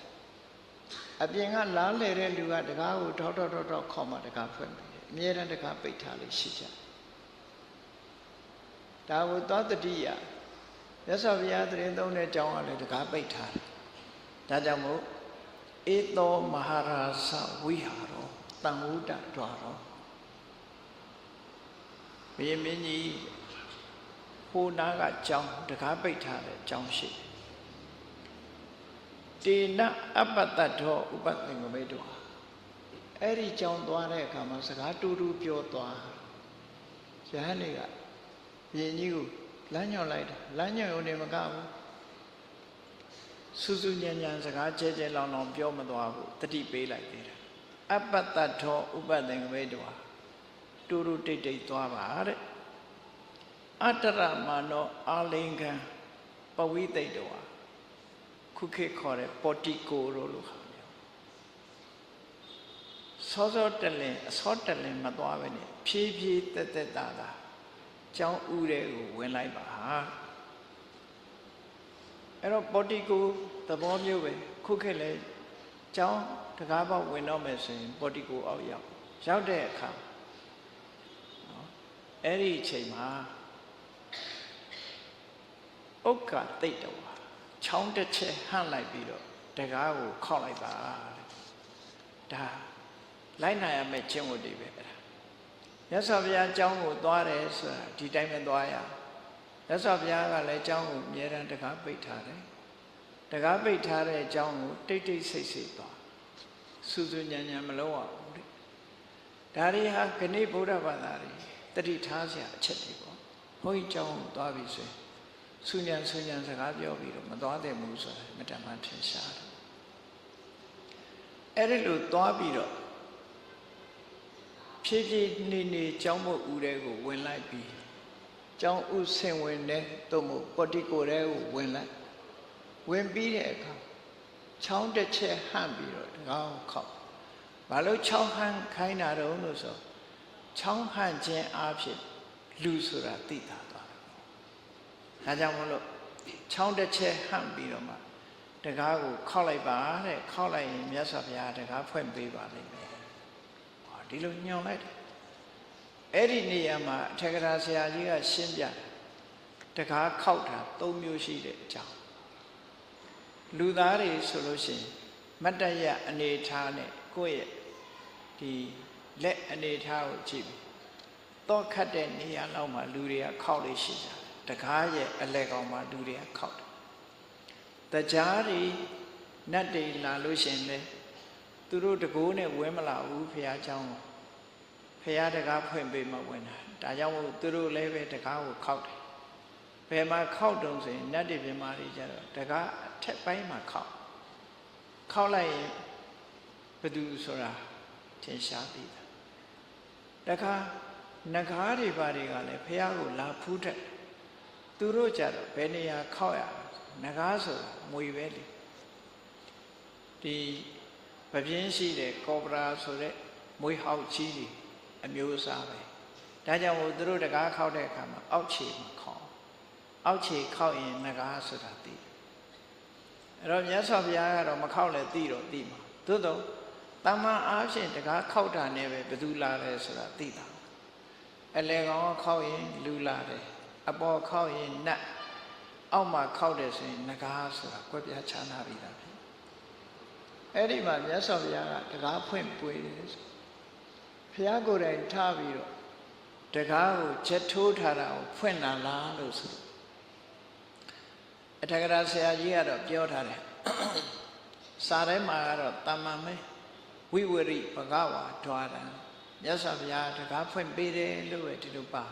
အပြင်ကလားလေတဲ့လူကတကားကိုထောက်ခေါက်မှတကားဖွင့်တယ်အမြဲတမ်းတကားပိတ်ထားလေးရှိကြဒါကိုသောတတိယမြတ်စွာဘုရားသရင်သုံးတဲ့ကျောင်းကလည်းတကားပိတ်ထားတယ်ဒါကြောင့်မို့ဧတောမဟာရာဇဝိဟာရောတန်ဥဒ္ဒတော်ရောဘုရင်မင်းကြီးဟိုနာကကျောင်းတကားပိတ်ထားတဲ့ကျောင်းရှိတေနအပ္ပတ္တထောဥပသင်္ကမိတောအဲ့ဒီကျောင်းသွားတဲ့အခါမှာစကားတူတူပြောသွားယဟန်တွေကဘုရင်ကြီးကိုလမ်းညွှန်လိုက်တာလမ်းညွှန်ရုံနဲ့မကဘူးစူးစူးညံ့ညံ့စကားကျဲကျဲလောင်လောင်ပြောမသွားဘူးတတိပေးလိုက်သေးတယ်အပ္ပတ္တထောဥပသင်္ကမိတောတူတူတိတ်တိတ်သွားပါတဲ့အတ္တရမာနောအာလိင်္ဂံပဝိသိတောခုခေတ်ခေါ်တဲ့ပေါ်တီကိုလို့ခေါ်တယ်စောစောတလင်အစောတလင်မသွားပဲနဲ့ဖြည်းဖြည်းတက်တက်တာတာကျောင်းဥတွေကိုဝင်လိုက်ပါအဲ့တော့ပေါ်တီကိုသဘောမျိုးပဲခုခေတ်လဲကျောင်းတကားပေါက်ဝင်တော့မယ်ဆိုရင်ပေါ်တီကိုအောက်ရောက်တဲ့အခါနော်အဲ့ဒီအချိန်မှာဥက္ကတိတ်တော်ချောင်းတစ်ချက်ဟန့်လိုက်ပြီးတော့တကားကိုခောက်လိုက်ပါဒါလိုက်နိုင်ရမယ့်ကျင့်ဝတ်တွေပဲအဲ့ဒါမြတ်စွာဘုရားကျောင်းကိုသွားတယ်ဆိုတာဒီတိုင်းပဲသွားရမြတ်စွာဘုရားကလည်းကျောင်းကိုအမြဲတမ်းတကားပိတ်ထားတယ်တကားပိတ်ထားတဲ့ကျောင်းကိုတိတ်တိတ်ဆိတ်ဆိတ်သွားစူးစူးညံ့ညံ့မလုပ်ရဘူးလေဒါတွေဟာခဏိဗုဒ္ဓဘာသာတွေတတိထားစရာအချက်တွေပေါ့ဘုန်းကြီးကျောင်းကိုသွားပြီဆိုရင်ဆူညံစကားပြောပြီးတော့မသွားတဲ့ဘူးဆိုတာမတမန်ထင်ရှားတယ်အဲ့ဒီလိုသွားပြီးတော့ဖြည်းဖြည်းနေကျောင်းမုတ်ဦးတွေကိုဝင်လိုက်ပြီးကျောင်းဥဆင်ဝင်တဲ့သို့မဟုတ်ပေါ်တီကိုတွေကိုဝင်လိုက်ဝင်ပြီးတဲ့အခါချောင်းတစ်ချက်ဟန့်ပြီးတော့တကားကိုခောက်ဘာလို့ချောင်းဟန့်ခိုင်းတာတော့လို့ဆိုချောင်းဟန့်ခြင်းအဖြစ်လူဆိုတာသိတာသွားတယ်ဒါကြောင့်မလို့ချောင်းတစ်ချက်ဟန့်ပြီးတော့မှတကားကိုခောက်လိုက်ပါတဲ့ခောက်လိုက်ရင်မြတ်စွာဘုရားတကားဖွင့်ပေးပါလိမ့်မယ်ဒီလိုညွှန်လိုက်တယ်အဲ့ဒီနေရာမှာအထက်ကရာဆရာကြီးကရှင်းပြတကားခောက်တာ၃မျိုးရှိတဲ့အကြောင်းလူသားတွေဆိုလို့ရှိရင်မတ္တရအနေထားနဲ့ကိုယ့်ရဲ့ဒီလက်အနေထားကိုကြည့်ပြီးတော့ခတ်တဲ့နေရာလောက်မှာလူတွေကခောက်လို့ရှိကြတယ်တကားရဲ့အလဲကောင်မှာလူတွေကခောက်တယ်တရားတွေနတ်တွေလာလို့ရှိရင်လေသူတို့တကိုးနဲ့ဝင်မလာဘူးဖះเจ้าဖះတကားဖွင့်ပေးမှဝင်တာဒါကြောင့်မို့သူတို့လည်းပဲတကားကိုခောက်တယ်ဘယ်မှာခောက်တုံးဆိုရင်နတ်တွေပြမာတွေကြတော့တကားအထက်ပိုင်းမှာခောက်လိုက်ရင်ဘယ်သူဆိုတာထင်ရှားသိတာတကားနဂါးတွေပါတွေကလည်းဖះကိုလာဖူးတဲ့သူတို့ကြတော့ဘယ်နေရာခောက်ရနဂါးဆိုတာမွေပဲလေဒီပပြင်းရှိတဲ့ကောပရာဆိုတဲ့ မွေးဟောက်ကြီးတွေအမျိုးအစားပဲဒါကြောင့်မို့သူတို့တကားခောက်တဲ့အခါမှာအောက်ခြေမခေါက်အောက်ခြေခောက်ရင်ငကားဆိုတာသိအဲ့တော့မြတ်စွာဘုရားကတော့မခောက်လဲသိတော့သိမှာသို့တော့တမန်အားဖြင့်တကားခောက်တာနဲ့ပဲဘယ်သူလာလဲဆိုတာသိတာအလေကောင်ခောက်ရင်လူလာတယ်အပေါ်ခောက်ရင်နတ်အောက်မှာခောက်တယ်ဆိုရင်ငကားဆိုတာကွက်ပြားခြားနာပြီးသားဖြစ်အဲ့ဒီမှာမြတ်စွာဘုရားကတကားဖွင့်ပွေတယ်ဘုရားကိုယ်တိုင်ထားပြီးတော့တကားကိုချက်ထိုးထားတာကိုဖွင့်လာလားလို့ဆိုအထက်ကရာဆရာကြီးကတော့ပြောထားတယ်စာထဲမှာကတော့တမန်မဲဝိဝရိဘဂဝါဒွါရံမြတ်စွာဘုရားတကားဖွင့်ပေးတယ်လို့ပဲဒီလိုပါ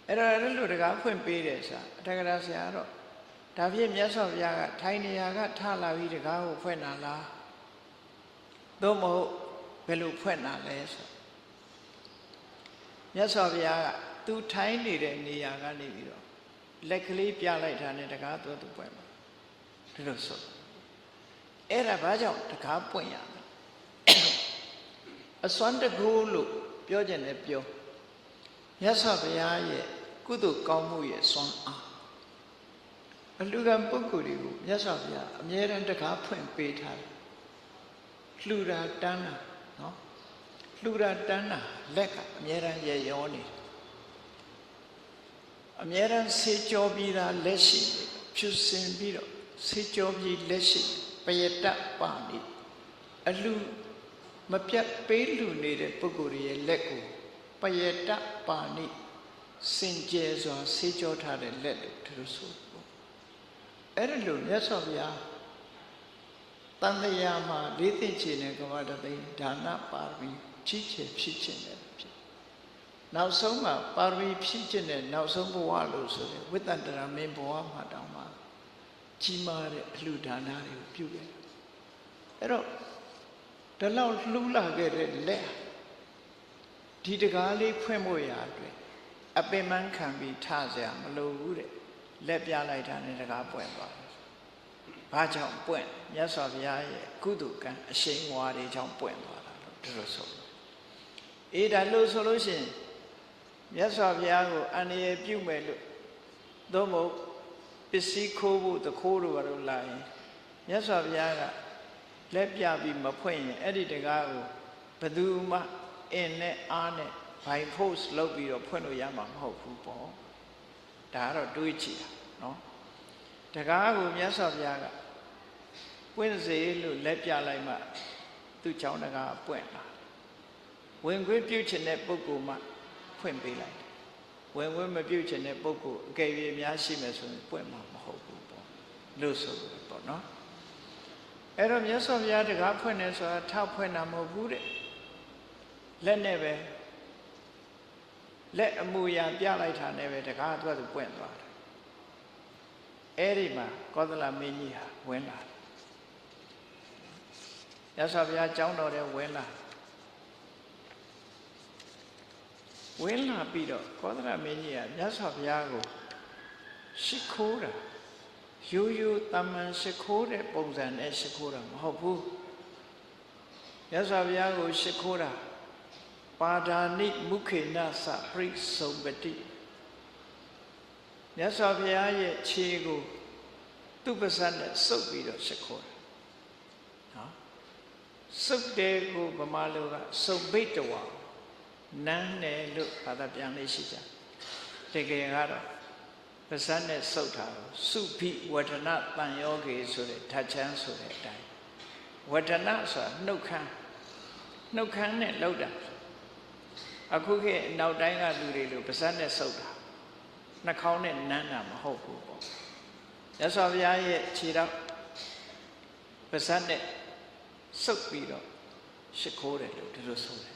အဲ့တော့အဲ့လိုတကားဖွင့်ပေးတယ်ဆိုတာအထက်ကရာဆရာကတော့ဒါဖြင့်မြတ်စွာဘုရားကထိုင်နေရာကထလာပြီးတကားကိုဖွင့်လာလားသို့မဟုတ်ဘယ်လိုဖွင့်လာလဲဆိုမြတ်စွာဘုရားကသူထိုင်နေတဲ့နေရာကနေပြီးတော့လက်ကလေးပြလိုက်တာနဲ့တကားသွဲသူပွင့်မှာဒီလိုဆိုအဲ့ဒါဘာကြောင့်တကားပွင့်ရလဲအစွမ်းတကူလို့ပြောကြတယ်ပြောမြတ်စွာဘုရားရဲ့ကုသိုလ်ကောင်းမှုရဲ့စွမ်းအားအလူကံပုဂ္ဂိုလ်တွေကိုမြတ်စွာဘုရားအမြဲတမ်းတကားဖွင့်ပေးထားတယ်လှူတာတန်းတာနော်လှူတာတန်းတာလက်ကအမြဲတမ်းရေရောနေတယ်အမြဲတမ်းဆေးကြောပြီးသားလက်ရှိဖြူစင်ပြီးတော့ဆေးကြောပြီးလက်ရှိပယတပါဏိအလူမပြတ်ပေးလူနေတဲ့ပုဂ္ဂိုလ်ရဲ့လက်ကိုပယတပါဏိစင်ကြယ်စွာဆေးကြောထားတဲ့လက်လို့သူတို့ဆိုအဲ့ဒါလို့မြတ်စွာဘုရားတန်တရားမှာလေးသိချင်တဲ့ကမ္ဘာတသိန်းဒါနပါရမီဖြည့်ချင်ဖြစ်ချင်တယ်ဖြစ်နောက်ဆုံးမှာပါရမီဖြည့်ချင်တဲ့နောက်ဆုံးဘဝလို့ဆိုရင်ဝိတ္တန္တရာမင်းဘဝမှာတောင်မှကြီးမားတဲ့အလှူဒါနတွေကိုပြုခဲ့တယ်အဲ့တော့ဒီလောက်လှူလာခဲ့တဲ့လက်ဒီတကားလေးဖွင့်ဖို့ရာအတွက်အပင်ပန်းခံပြီးထားစရာမလိုဘူးတဲ့လက်ပြလိုက်တာနဲ့တကားပွင့်သွားတယ်။ဘာကြောင့်ပွင့်မြတ်စွာဘုရားရဲ့ကုသိုလ်ကံအရှိန်ဝါတွေကြောင့်ပွင့်သွားတာလို့ဒီလိုဆိုလို့အေးဒါလို့ဆိုလို့ရှိရင်မြတ်စွာဘုရားကိုအန္တရာယ်ပြုမယ်လို့သို့မဟုတ်ပစ္စည်းခိုးဖို့တခိုးတို့ဘာလို့လာရင်မြတ်စွာဘုရားကလက်ပြပြီးမဖွင့်ရင်အဲ့ဒီတကားကိုဘယ်သူမှအင်းနဲ့အားနဲ့ဘိုင်ဖို့စ်လုပ်ပြီးတော့ဖွင့်လို့ရမှာမဟုတ်ဘူးပေါ့ဒါကတော့တွေးကြည့်တာနော်တကားကိုမြတ်စွာဘုရားကပွင့်စေလို့လက်ပြလိုက်မှသူ့ချောင်းတကားပွင့်လာဝင်ခွင့်ပြုချင်တဲ့ပုဂ္ဂိုလ်မှဖွင့်ပေးလိုက်ဝင်ခွင့်မပြုချင်တဲ့ပုဂ္ဂိုလ်အကယ်၍များရှိမယ်ဆိုရင်ပွင့်မှာမဟုတ်ဘူးပေါ့လို့ဆိုလို့ပေါ့နော်အဲ့တော့မြတ်စွာဘုရားတကားဖွင့်တယ်ဆိုတာထောက်ဖွင့်တာမဟုတ်ဘူးတဲ့လက်နဲ့ပဲလက်အမူအရာပြလိုက်တာနဲ့ပဲတကားသူကသူပွင့်သွားတယ်အဲ့ဒီမှာကောသလမင်းကြီးဟာဝင်လာတယ်မြတ်စွာဘုရားကျောင်းတော်ထဲဝင်လာပြီးတော့ကောသလမင်းကြီးကမြတ်စွာဘုရားကိုရှိခိုးတာရိုးရိုးတမန်ရှိခိုးတဲ့ပုံစံနဲ့ရှိခိုးတာမဟုတ်ဘူးမြတ်စွာဘုရားကိုရှိခိုးတာပါဒာနိမုခေနသပရိစုံပတိမြတ်စွာဘုရားရဲ့ခြေကိုသူ့ပါးစပ်နဲ့စုပ်ပြီးတော့ရှိခိုးတာနော်စုပ်တဲ့ကိုဗမာလူကစုံဘိတဝါနန်းတယ်လို့ဘာသာပြန်လေးရှိကြတကယ်ကတော့ပါးစပ်နဲ့စုပ်တာကိုစုဖိဝဒနာတန်ယောဂေဆိုတဲ့ဓာတ်ချမ်းဆိုတဲ့အတိုင်းဝဒနာဆိုတာနှုတ်ခမ်းနဲ့လောက်တာအခုခေတ်နောက်တိုင်းကလူတွေလို့ပါးစပ်နဲ့စုပ်တာနှာခေါင်းနဲ့နမ်းတာမဟုတ်ဘူးပေါ့ရသော်ဘုရားရဲ့ခြေတော့ပါးစပ်နဲ့စုပ်ပြီးတော့ရှိခိုးတယ်လို့ဒီလိုဆိုတယ်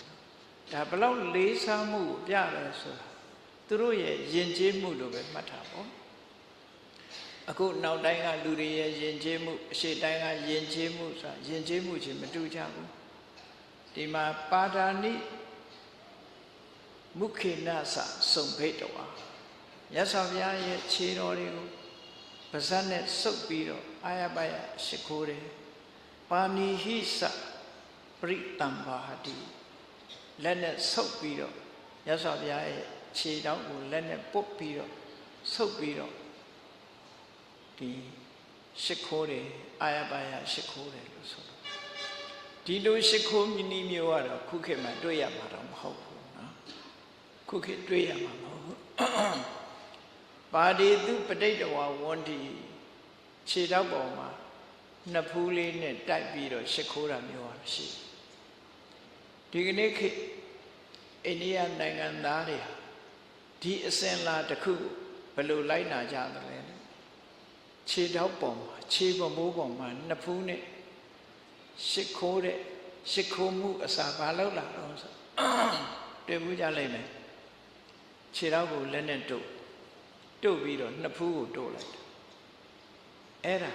ဒါဘလောက်လေးစားမှုကိုပြတယ်ဆိုတာသူတို့ရဲ့ယဉ်ကျေးမှုလို့ပဲမှတ်ထားပေါ့အခုနောက်တိုင်းကလူတွေရဲ့ယဉ်ကျေးမှုအရှေ့တိုင်းကယဉ်ကျေးမှုဆိုတာယဉ်ကျေးမှုချင်းမတူကြဘူးဒီမှာပါဒာနိမုခေနသစုံဘိတဝါမြတ်စွာဘုရားရဲ့ခြေတော်တွေကိုပါးစပ်နဲ့စုပ်ပြီးတော့အာယပယရှိခိုးတယ်ပါဏိဟိသပ ရိတံဘာဟတိလက်နဲ့ဆုပ်ပြီးတော့မြတ်စွာဘုရားရဲ့ခြေထောက်ကိုလက်နဲ့ပုတ်ပြီးတော့ဆုပ်ပြီးတော့ဒီရှ िख ိုးတယ်အာရပါယရှ िख ိုးတယ်လို့ဆိုတော့ဒီလိုရှ िख ိုးမြနီမျိုးကတော့ခုခေတ်မှာတွေ့ရမှာတော့မဟုတ်ဘူးနော်ခုခေတ်တွေ့ရမှာမဟုတ်ဘူးပါတိတုပဋိတဝဝန္တိခြေထောက်ပေါ်မှာနှစ်ဖူးလေးနဲ့တိုက်ပြီးတော့ရှ िख ိုးတာမျိုးဟာရှိဒီကနေ့ခေတ်အိန္ဒိယနိုင်ငံသားတွေဟာဒီအစဉ်လာတစ်ခုဘယ်လိုလိုက်နာကြသလဲခြေထောက်ပေါ်မှာခြေပမိုးပေါ်မှာနှစ်ဖူးနဲ့ရှ िख ိုးတဲ့ရှ िख ိုးမှုအစာဘာလောက်လာတော့ဆိုတွေ့မှုကြလိမ့်မယ်ခြေထောက်ကိုလက်နဲ့တို့ပြီးတော့နှစ်ဖူးကိုတို့လိုက်အဲ့ဒါ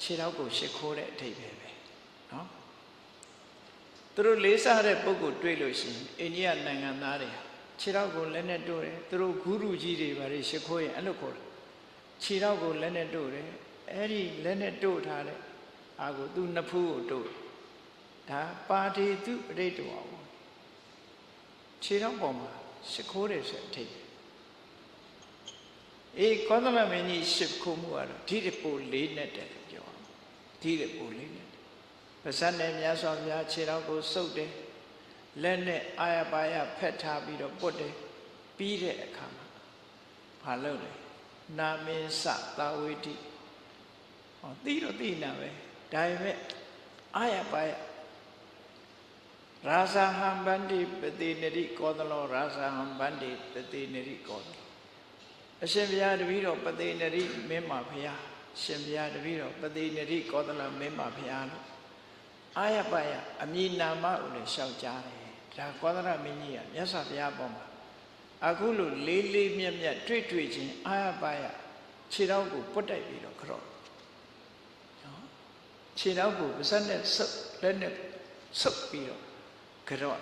ခြေထောက်ကိုရှ िख ိုးတဲ့အထိပ္ပယ်ပဲနော်သူတို့လေးစားတဲ့ပုဂ္ဂိုလ်တွေ့လို့ရှိရင်အိန္ဒိယနိုင်ငံသားတွေခြေထောက်ကိုလက်နဲ့တို့တယ်သူတို့ဂုရုကြီးတွေဘာတွေရှ िख ိုးရင်အဲ့လိုခေါ်တယ်ခြေထောက်ကိုလက်နဲ့တို့တယ်အဲ့ဒီလက်နဲ့တို့ထားတဲ့အာကိုသူနှစ်ဖူးကိုတို့ဒါပါတိတုပဋိတဝဝခြေထောက်ပေါ်မှာရှ िख ိုးတယ်ဆိုတဲ့အထိပ္ပယ်ကောသလမင်းကြီးရှ िख ိုးမှုကတော့ဒီတပိုလေးနဲ့တယ်လို့ပြောဒီတပိုလေးနဲ့ပါဇက်နဲ့မြတ်စွာဘုရားခြေထောက်ကိုစုပ်တယ်လက်နဲ့အာရပါယဖက်ထားပြီးတော့ပုတ်တယ်ပြီးတဲ့အခါမှာဘာလုပ်လဲနာမင်းစသာဝေတိဟောသိတော့သိနာပဲဒါပေမဲ့အာရပါယရာဇဟံဗန္တိပတိနရိကောသလောရာဇဟံဗန္တိပတိနရိကောသလောအရှင်ဘုရားတပည့်တော်ပတိနရိမင်းမဘုရားရှင်ဘုရားတပည့်တော်ပတိနရိကောသလမင်းမဘုရားလို့အာရပါယအမည်နာမကိုလည်းရှောက်ကြားတယ်ဒါကောသလမင်းကြီးကမြတ်စွာဘုရားပေါ်မှာအခုလိုလေးလေးမြတ်မြတ်တွေ့ချင်းအာရပါယခြေထောက်ကိုပုတ်တိုက်ပြီးတော့ကြော့နော်ခြေထောက်ကိုပါးစပ်နဲ့ဆုပ်လက်နဲ့ဆုပ်ပြီးတော့ကြော့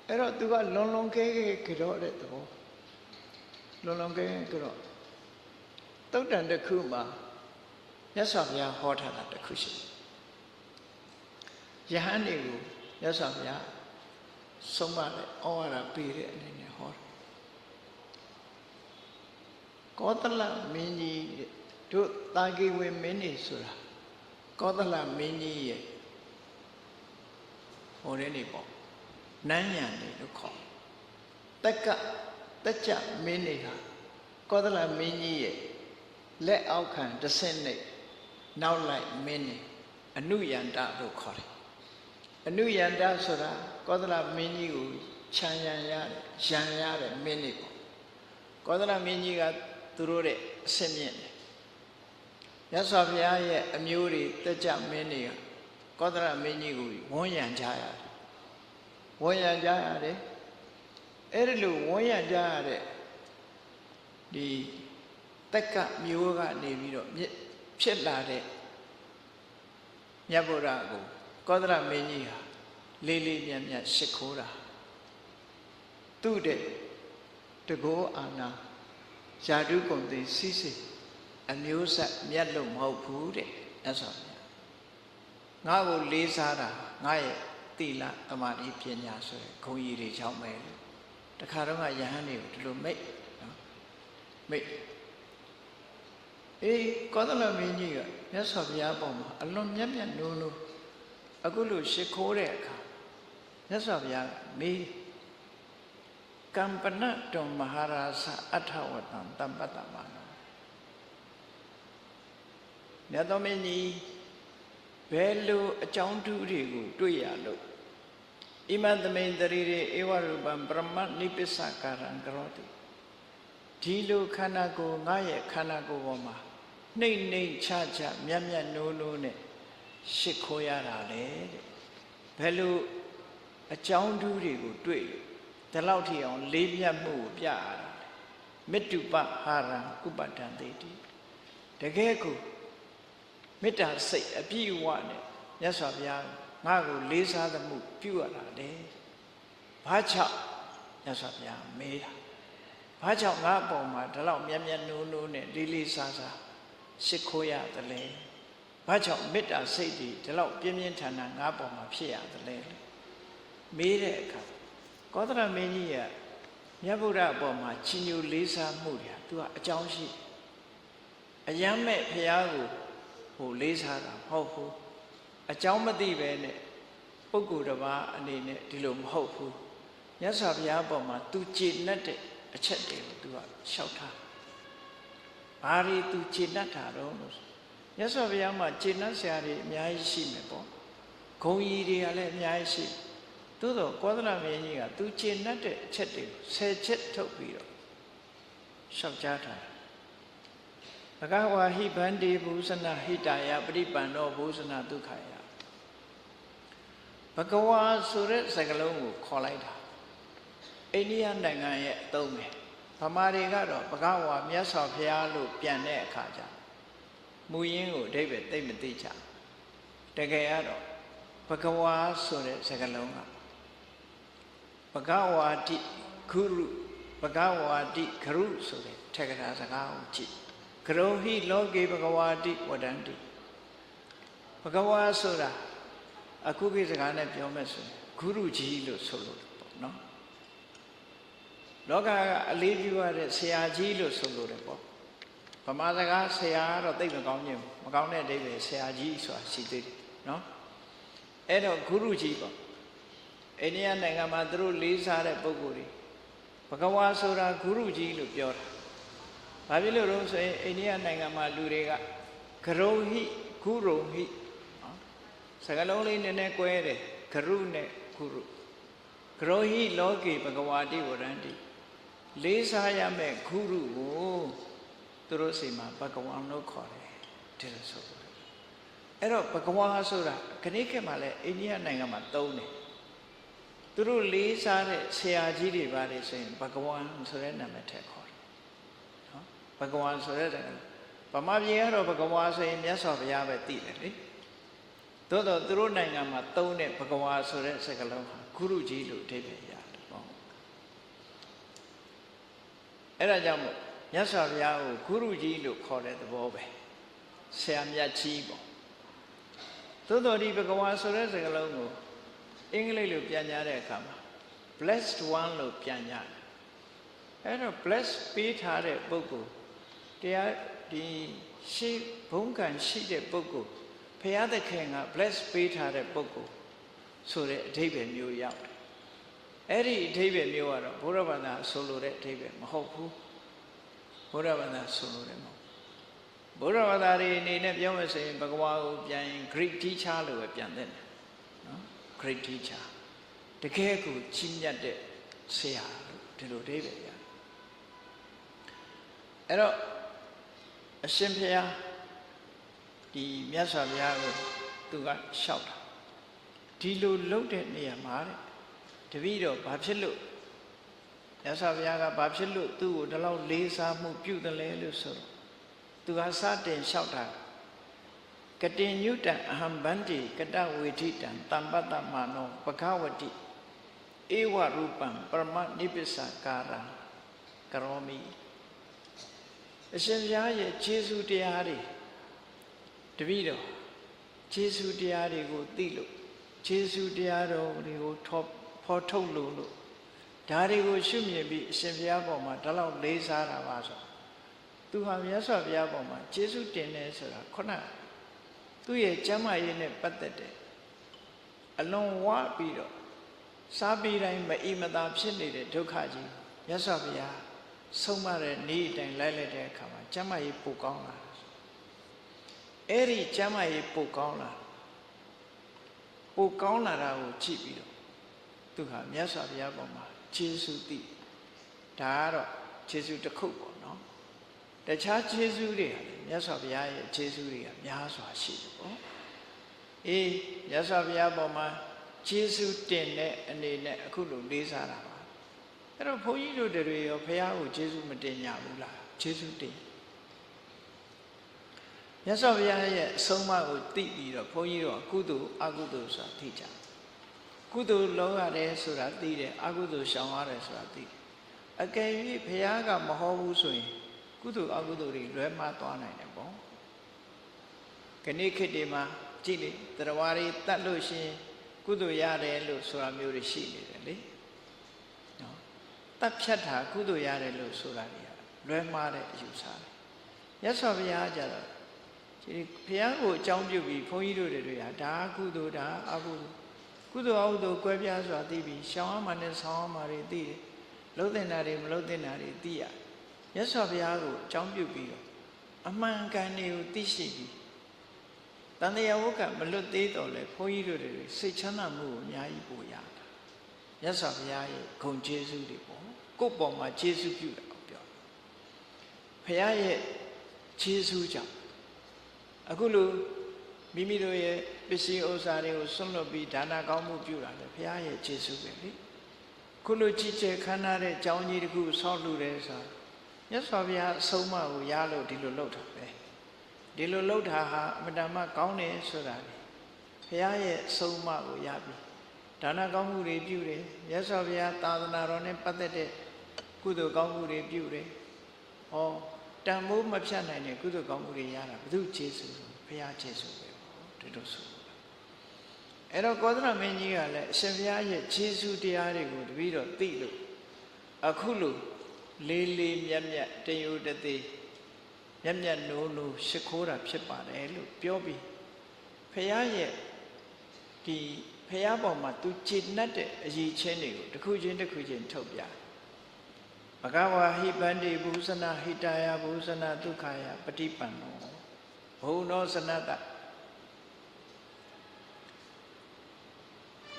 အဲ့တော့သူကလွန်လွန်ကဲကဲကြော့တဲ့သဘောလွန်လွန်ကဲကြော့တုတ်တန်တစ်ခုမှာမြတ်စွာဘုရားဟောထားတာတစ်ခုရှိယဟန်တွေကိုမြတ်စွာဘုရားဆုံးမတဲ့ဩဝါဒပေးတဲ့အနေနဲ့ဟောတယ်ကောသလမင်းကြီးတို့တာဂိဝေမင်းကြီးဆိုတာကောသလမင်းကြီးရဲ့ဟောတဲ့နေပေါ့နန်းရံနေလို့ခေါ်တက်ကြမင်းကြီးဟာကောသလမင်းကြီးရဲ့လက်အောက်ခံတစ်ဆင့်နဲ့နောက်လိုက်မင်းကြီးအနုယန္တလို့ခေါ်တယ်အနုယန္တဆိုတာကောသလမင်းကြီးကိုခြံရံရတဲ့မင်းကြီးပေါ့ကောသလမင်းကြီးကသူတို့တဲ့အဆင့်မြင့်တယ်မြတ်စွာဘုရားရဲ့အမျိုးတွေတက်ကြမင်းတွေကကောသလမင်းကြီးကိုဝန်းရံကြရတယ်အဲ့ဒီလိုဝန်းရံကြရတဲ့ဒီတက္ကမျိုးကနေပြီးတော့ဖြစ်လာတဲ့မြတ်ဗုဒ္ဓကိုကောသလမင်းကြီးဟာလေးလေးမြတ်မြတ်ရှ िख ိုးတာသူ့တဲ့တကောအာနာယာတုကုံတိစီစီအမျိုးဆက်မြတ်လို့မဟုတ်ဘူးတဲ့အဲ့ဆိုငါ့ကိုလေးစားတာငါရဲ့သီလသမာဓိပညာဆိုရယ်ဂုဏ်ရည်တွေကြောင့်ပဲတခါတော့ကယဟန်တွေကိုဒီလိုမိတ်ကောသလမင်းကြီးကမြတ်စွာဘုရားပေါ်မှာအလွန်မြတ်နိုးလို့အခုလိုရှ िख ိုးတဲ့အခါမြတ်စွာဘုရားမေးကမ္ပနတုံမဟာရာဇအထဝတံတမ္ပတ္တမနောမြတ်တော်မင်းကြီးဘယ်လိုအကြောင်းတူတွေကိုတွေ့ရလို့ဣမသမိန်တရိရေဧဝရူပံပရမနိပစ္စကာရံကရောတိဒီလိုခန္ဓာကိုယ်ငါရဲ့ခန္ဓာကိုယ်ပေါ်မှာနှိမ့်ချမြတ်နိုးနဲ့ရှ िख ိုးရတာလေတဲ့ဘယ်လိုအကြောင်းတူတွေကိုတွေ့လို့ဒီလောက်ထိအောင်လေးမြတ်မှုကိုပြရတာမေတ္တုပဟာရံဥပဒံတေတိတကယ်ကိုမေတ္တာစိတ်အပြည့်အဝနဲ့မြတ်စွာဘုရားငါ့ကိုလေးစားသမှုပြုရတာလေဘာကြောင့်မြတ်စွာဘုရားမေးတာဘာကြောင့်ငါ့အပေါ်မှာဒီလောက်မြတ်နိုးနဲ့လေးစားရှ िख ိုးရသလဲ ဘာကြောင့်မေတ္တာစိတ်တွေဒီလောက်ပြင်းပြင်းထန်ထန်ငါးပေါ်မှာဖြစ်ရတယ်လဲမေးတဲ့အခါကောသလမင်းကြီးကမြတ်ဗုဒ္ဓအပေါ်မှာချီးညိုလေးစားမှုတွေသူကအကြောင်းရှိအယမ်းမဲ့ဘုရားကိုဟိုလေးစားတာမဟုတ်ဘူးအကြောင်းမသိပဲနဲ့ပုဂ္ဂိုလ်တစ်ပါးအနေနဲ့ဒီလိုမဟုတ်ဘူးမြတ်စွာဘုရားအပေါ်မှာသူကျေနပ်တဲ့အချက်တွေကိုသူကလျှောက်ထားဘာတွေသူကျေနပ်တာတော့လို့မြတ်စွာဘုရားမှာကျေနပ်စရာတွေအများကြီးရှိမယ်ပေါ့ဂုဏ်ကြီးတွေကလည်းအများကြီးရှိသို့တော့ကောသလမင်းကြီးကသူကျေနပ်တဲ့အချက်တွေကို10ချက်ထုတ်ပြီးတော့လျှောက်ကြားထားတယ်ဘဂဝါဟိဗန္တိဘူဇနာဟိတာယပရိပန္နောဘူဇနာဒုက္ခယဘဂဝါဆိုတဲ့စကားလုံးကိုခေါ်လိုက်တာအိန္ဒိယနိုင်ငံရဲ့အသုံးပဲဗမာတွေကတော့ဘဂဝါမြတ်စွာဘုရားလို့ပြန်တဲ့အခါကျမူရင်းကိုအဓိပ္ပာယ်သိမသိကြတကယ်ကတော့ဘဂဝါဆိုတဲ့စကားလုံးကဘဂဝါတိဂုရုဘဂဝါတိဂရုဆိုတဲ့ထက္ကရာစကားကိုကြည့်ဂရောဟိလောကေဘဂဝါတိဝဒန္တိဘဂဝါဆိုတာအခုခေတ်စကားနဲ့ပြောမယ်ဆိုရင်ဂုရုကြီးလို့ဆိုလို့ပေါ့နော်လောကကအလေးပြုရတဲ့ဆရာကြီးလို့ဆိုလို့တယ်ပေါ့ဗမာစကားဆရာကတော့သိမကောင်းခြင်းမကောင်းတဲ့အဓိပ္ပာယ်ဆရာကြီးဆိုတာရှိသေးတယ်နော်အဲ့တော့ဂုရုကြီးပေါ့အိန္ဒိယနိုင်ငံမှာသူတို့လေးစားတဲ့ပုဂ္ဂိုလ်တွေဘဂဝါဆိုတာဂုရုကြီးလို့ပြောတာဘာဖြစ်လို့လဲဆိုရင်အိန္ဒိယနိုင်ငံမှာလူတွေကဂရောဟိဂုရုဟိစကားလုံးလေးနည်းနည်းကွဲတယ်ဂရုနဲ့ဂုရုဂရောဟိလောကေဘဂဝါတိဝရန္တိလေးစားရမယ့်ဂုရုကိုသူတို့စီမှာဘဂဝါလို့ခေါ်တယ်ဒီလိုဆိုတယ်အဲ့တော့ဘဂဝါဆိုတာခဏခေတ်မှာလည်းအိန္ဒိယနိုင်ငံမှာသုံးတယ်သူတို့လေးစားတဲ့ဆရာကြီးတွေပါတယ်ဆိုရင်ဘဂဝါဆိုတဲ့နာမည်ထည့်ခေါ်တယ်နော်ဘဂဝါဆိုတဲ့ဗမာပြည်ကတော့ဘဂဝါဆိုရင်မြတ်စွာဘုရားပဲသိတယ်လေသို့တော့သူတို့နိုင်ငံမှာသုံးတဲ့ဘဂဝါဆိုတဲ့စကားလုံးဟာဂုရုကြီးလို့အဓိပ္ပာယ်ရတယ်ပေါ့အဲ့ဒါကြောင့်မို့မြတ်စွာဘုရားကိုဂုရုကြီးလို့ခေါ်တဲ့သဘောပဲဆရာမြတ်ကြီးပေါ့သို့တော်ဒီဘဂဝါဆိုတဲ့စကားလုံးကိုအင်္ဂလိပ်လိုပြန်ကြတဲ့အခါမှာ blessed one လို့ပြန်ကြတယ်အဲ့တော့ bless ပေးထားတဲ့ပုဂ္ဂိုလ်တရားဒီရှိဘုံကံရှိတဲ့ပုဂ္ဂိုလ်ဘုရားသခင်က bless ပေးထားတဲ့ပုဂ္ဂိုလ်ဆိုတဲ့အဓိပ္ပာယ်မျိုးရောက်တယ်အဲ့ဒီအဓိပ္ပာယ်မျိုးကတော့ဘုရားဘာသာဆိုလိုတဲ့အဓိပ္ပာယ်မဟုတ်ဘူးဘုရားဘာသာဆိုလိုတယ်မဟုတ်ဘုရားဘာသာတွေအနေနဲ့ပြောမယ်ဆိုရင်ဘဂဝါကိုပြန်ရင် great teacher လို့ပဲပြန်တဲ့နော် great teacher တကယ်ကိုကြီးမြတ်တဲ့ဆရာလို့ဒီလိုအဓိပ္ပာယ်ရတယ်အဲ့တော့အရှင်ဘုရားဒီမြတ်စွာဘုရားကိုသူကလျှောက်တာဒီလိုလုပ်တဲ့နေရာမှာတဲ့တပည့်တော်ဘာဖြစ်လို့မြတ်စွာဘုရားကဘာဖြစ်လို့သူ့ကိုဒီလောက်လေးစားမှုပြုတယ်လဲလို့ဆိုတော့သူကစတင်လျှောက်တာကတိညုတံအဟံဗန္တိကတဝေထိတံတမ္ပတ္တမနောပခဝတိဧဝရူပံပရမနိပစ္စကာရံကရောမိအရှင်ဘုရားရဲ့ခြေဆုတရားတွေတပည့်တော်ခြေဆုတရားတွေကိုသိလို့ခြေဆုတရားတော်တွေကိုဖော်ထုတ်လို့ဒါတွေကိုရှုမြင်ပြီးအရှင်ဘုရားပေါ်မှာဒါလောက်လေးစားတာပါဆိုသူဟာမြတ်စွာဘုရားပေါ်မှာခြေဆုတင်တယ်ဆိုတာခုနသူ့ရဲ့ကျမ်းမာရေးနဲ့ပတ်သက်တယ်အလွန်ဝါပြီးတော့စားပြီးတိုင်းမအီမသာဖြစ်နေတဲ့ဒုက္ခကြီးမြတ်စွာဘုရားဆုံးမတဲ့နေ့အတိုင်းလိုက်လိုက်တဲ့အခါမှာကျမ်းမာရေးပိုကောင်းလာအဲ့ဒီကျမ်းမာရေးပိုကောင်းလာတာကိုကြည့်ပြီးတော့သူဟာမြတ်စွာဘုရားပေါ်မှာခြေဆုသိဒါကတော့ခြေဆုတစ်ခုပေါ့နော်တခြားခြေဆုတွေဟာမြတ်စွာဘုရားရဲ့ခြေဆုတွေကများစွာရှိတယ်ပေါ့အေးမြတ်စွာဘုရားပေါ်မှာခြေဆုတင်တဲ့အနေနဲ့အခုလိုလေးစားတာပါအဲ့တော့ဘုန်းကြီးတို့တွေရောဘုရားကိုခြေဆုမတင်ကြဘူးလားခြေဆုတင်မြတ်စွာဘုရားရဲ့အဆုံးအမကိုသိပြီးတော့ဘုန်းကြီးတို့ကုသိုလ်အကုသိုလ်ဆိုတာသိကြကုသိုလ်လုံးရတယ်ဆိုတာသိတယ်အကုသိုလ်ရှောင်ရတယ်ဆိုတာသိတယ်အကယ်၍ဘုရားကမဟောဘူးဆိုရင်ကုသိုလ်အကုသိုလ်တွေလွဲမှားသွားနိုင်တယ်ပေါ့ ခဏခေတ်ဒီမှာကြည့်လေတရားဝါရီတတ်လို့ရှိရင်ကုသိုလ်ရတယ်လို့ဆိုတာမျိုးတွေရှိနေတယ်လေနော်တတ်ဖြတ်တာကုသိုလ်ရတယ်လို့ဆိုတာတွေကလွဲမှားတဲ့အယူဆတယ်မြတ်စွာဘုရားကြတော့ဒီဘုရားကိုအကြောင်းပြုပြီးဘုန်းကြီးတို့တွေကဒါကုသိုလ်ဒါအကုသိုလ်ကုသိုလ်အကုသိုလ်ကွဲပြားစွာသိပြီးရှောင်ရမှနဲ့ဆောင်းရမှတွေသိတယ်လှုပ်တင်တာတွေမလှုပ်တင်တာတွေသိရမြတ်စွာဘုရားကိုအကြောင်းပြုပြီးတော့အမှန်ကန်တွေကိုသိရှိပြီးတန်တရားဝကမလွတ်သေးတော့လေဘုန်းကြီးတို့တွေစိတ်ချမ်းသာမှုကိုအများကြီးပို့ရတာမြတ်စွာဘုရားရဲ့ဂုဏ်ကျေးဇူးတွေပေါ့ကိုယ့်ပေါ်မှာကျေးဇူးပြုတာကိုပြောဘုရားရဲ့ကျေးဇူးကြောင့်အခုလိုမိမိတို့ရဲ့ပစ္စည်းဥစ္စာတွေကိုဆွန့်လွတ်ပြီးဒါနကောင်းမှုပြုတာလေဘုရားရဲ့ကျေးဇူးပဲလေခုလိုကြီးကျယ်ခမ်းနားတဲ့ကြောင်းကြီးတစ်ခုဆောက်လုပ်တယ်ဆိုတာမြတ်စွာဘုရားအဆုံးအမကိုရလို့ဒီလိုလုပ်တာပဲဒီလိုလုပ်တာဟာအမတန်မှကောင်းတယ်ဆိုတာလေဘုရားရဲ့အဆုံးအမကိုရပြီဒါနကောင်းမှုတွေပြုတယ်မြတ်စွာဘုရားသာသနာတော်နဲ့ပတ်သက်တဲ့ကုသိုလ်ကောင်းမှုတွေပြုတယ်ဟောတန်ဖိုးမဖြတ်နိုင်တဲ့ကုသိုလ်ကောင်းမှုတွေရတာဘုသူကျေးဇူးဘုရားကျေးဇူးပဲဒီလိုဆိုအဲ့တော့ကောသလမင်းကြီးကလည်းအရှင်ဘုရားရဲ့ကျေးဇူးတရားတွေကိုတပည့်တော်သိလို့အခုလိုလေးလေးမြတ်မြတ်တယုတသိမြတ်မြတ်နိုးနိုးရှိခိုးတာဖြစ်ပါတယ်လို့ပြောပြီးဘုရားရဲ့ဒီဘုရားပေါ်မှာသူကျေနပ်တဲ့အရေးချင်းတွေကိုတစ်ခုချင်းတစ်ခုချင်းထုတ်ပြဘဂဝါဟိပန္တိဘုဇနာဟိတယဘုဇနာဒုက္ခယပฏิပန္နောဘုံသောစနတ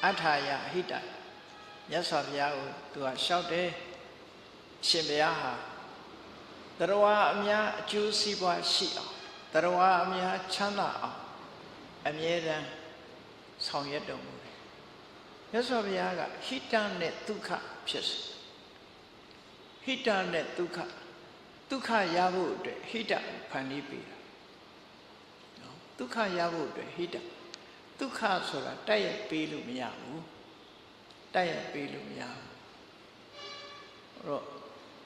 အထာယဟိတမြတ်စွာဘုရားကိုသူကလျှောက်တယ်ရှင်ဘုရားဟာတရဝအများအကျိုးစီးပွားရှိအောင်တရဝအများချမ်းသာအောင်အမြဲတမ်းဆောင်ရွက်တော်မူတယ်မြတ်စွာဘုရားကဟိတနဲ့ဒုက္ခဖြစ်စေဟိတနဲ့ဒုက္ခဒုက္ခရဖို့အတွက်ဟိတဖန်တီးပေးတာနော်ဒုက္ခရဖို့အတွက်ဟိတဒုက္ခဆိုတာတိုက်ရိုက်ပေးလို့မရဘူးတိုက်ရိုက်ပေးလို့မရဘူးအဲ့တော့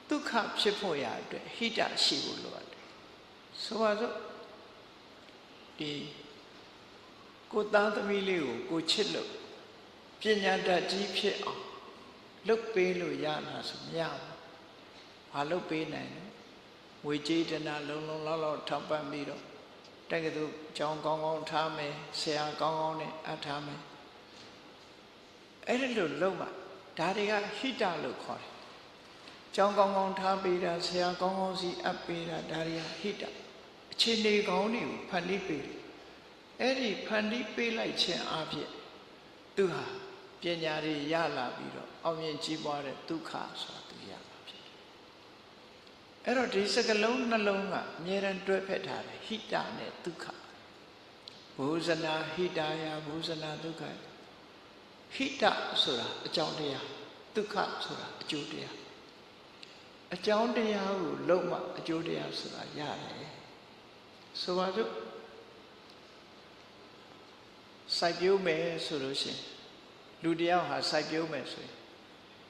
ဒုက္ခဖြစ်ဖို့ရအတွက်ဟိတရှိဖို့လိုတယ်ဆိုပါစို့ဒီကိုသားသမီးလေးကိုကိုချစ်လို့ပညာတတ်ကြီးဖြစ်အောင်လုပ်ပေးလို့ရလားဆိုမရဘူးဘာလုပ်ပေးနိုင်လဲငွေကြေးတနာလုံးလုံးလောက်လောက်ထောက်ပံ့ပြီးတော့တက္ကသိုလ်ကျောင်းကောင်းကောင်းထားမယ်ဆရာကောင်းကောင်းနဲ့အပ်ထားမယ်အဲ့ဒီလိုလုပ်မှဒါတွေကဟိတလို့ခေါ်တယ်ကျောင်းကောင်းကောင်းထားပေးတာဆရာကောင်းကောင်းစီအပ်ပေးတာဒါတွေကဟိတအခြေအနေကောင်းတွေကိုဖန်တီးပေးတယ်အဲ့ဒီဖန်တီးပေးလိုက်ခြင်းအဖြစ်သူဟာပညာတွေရလာပြီးတော့အောင်မြင်ကြီးပွားတဲ့ဒုက္ခဆိုတာသူရမှာဖြစ်တယ်အဲ့တော့ဒီစကလုံးနှလုံးကအမြဲတမ်းတွဲဖက်ထားတယ်ဟိတနဲ့ဒုက္ခဘုဇနာဟိတယဘုဇနာဒုက္ခဟိတဆိုတာအကြောင်းတရားဒုက္ခဆိုတာအကျိုးတရားအကြောင်းတရားကိုလုံးဝအကျိုးတရားဆိုတာရတယ်ဆိုပါစို့စိုက်ပျိုးမယ်ဆိုလို့ရှိရင်လူတယောက်ဟာစိုက်ပျိုးမယ်ဆိုရင်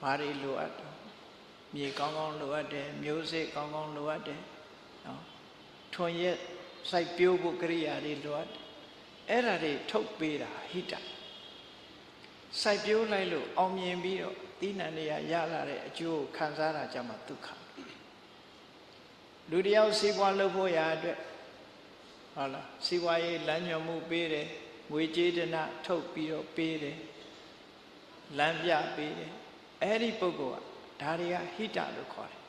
ဘာတွေလိုအပ်တယ်မြေကောင်းကောင်းလိုအပ်တယ်မျိုးစေ့ကောင်းကောင်းလိုအပ်တယ်နော်ထွန်ရက်စိုက်ပျိုးဖို့ကိရိယာတွေလိုအပ်တယ်အဲ့ဒါတွေထုတ်ပေးတာဟိတစိုက်ပျိုးလိုက်လို့အောင်မြင်ပြီးတော့သီးနှံတွေရလာတဲ့အကျိုးခံစားတာကြောင့်မှဒုက္ခလူတယောက်စီးပွားလုပ်ဖို့ရာအတွက်ဟုတ်လားစီးပွားရေးလမ်းညွှန်မှုပေးတယ်ငွေကြေးဒနာထုတ်ပြီးတော့ပေးတယ်လမ်းပြပေးတယ်အဲ့ဒီပုဂ္ဂိုလ်ကဒါတွေကဟိတလို့ခေါ်တယ်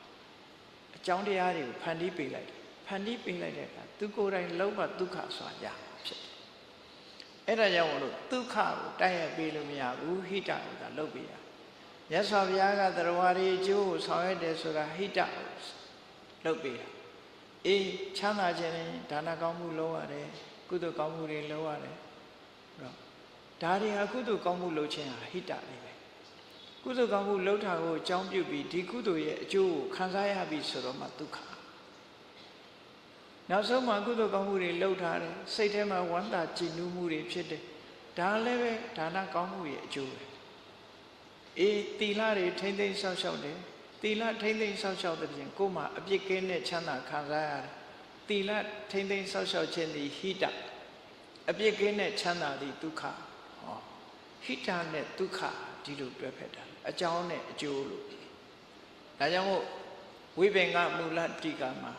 အကြောင်းတရားတွေကိုဖန်တီးပေးလိုက်တယ်ဖန်တီးပေးလိုက်တဲ့အခါသူကိုယ်တိုင်လုံးဝဒုက္ခဆိုတာရဖြစ်တယ်အဲ့ဒါကြောင့်မလို့ဒုက္ခကိုတိုက်ရိုက်ပေးလို့မရဘူးဟိတကိုသာလုပ်ပေးရမြတ်စွာဘုရားကသရဝရီအကျိုးကိုဆောင်ရွက်တယ်ဆိုတာဟိတကိုလုပ်ပေးတာအေးချမ်းသာခြင်းနဲ့ဒါနကောင်းမှုလုပ်ရတယ်ကုသိုလ်ကောင်းမှုတွေလုပ်ရတယ်ဒါတွေဟာကုသိုလ်ကောင်းမှုလုပ်ခြင်းဟာဟိတလေးပဲကုသိုလ်ကောင်းမှုလုပ်တာကိုအကြောင်းပြုပြီးဒီကုသိုလ်ရဲ့အကျိုးကိုခံစားရပြီဆိုတော့မှဒုက္ခနောက်ဆုံးမှကုသိုလ်ကောင်းမှုတွေလုပ်ထားတယ်စိတ်ထဲမှာဝမ်းသာကြည်နူးမှုတွေဖြစ်တယ်ဒါလည်းပဲဒါနကောင်းမှုရဲ့အကျိုးပဲအေးသီလတွေထိမ့်သိမ်းဆောက်ရှောက်တယ်သီလထိမ့်သိမ်းဆောက်ရှောက်တဲ့ပြင်ကိုယ်မှာအပြစ်ကင်းတဲ့ချမ်းသာခံစားရတယ်သီလထိမ့်သိမ်းဆောက်ရှောက်ခြင်းသည်ဟိတ အပြစ်ကင်းတဲ့ချမ်းသာသည်ဒုက္ခဟောဟိတနဲ့ဒုက္ခဒီလိုတွဲဖက်တာအကြောင်းနဲ့အကျိုးလို့ဒါကြောင့်မို့ဝိပင်္ဂမူလတိကာမှာ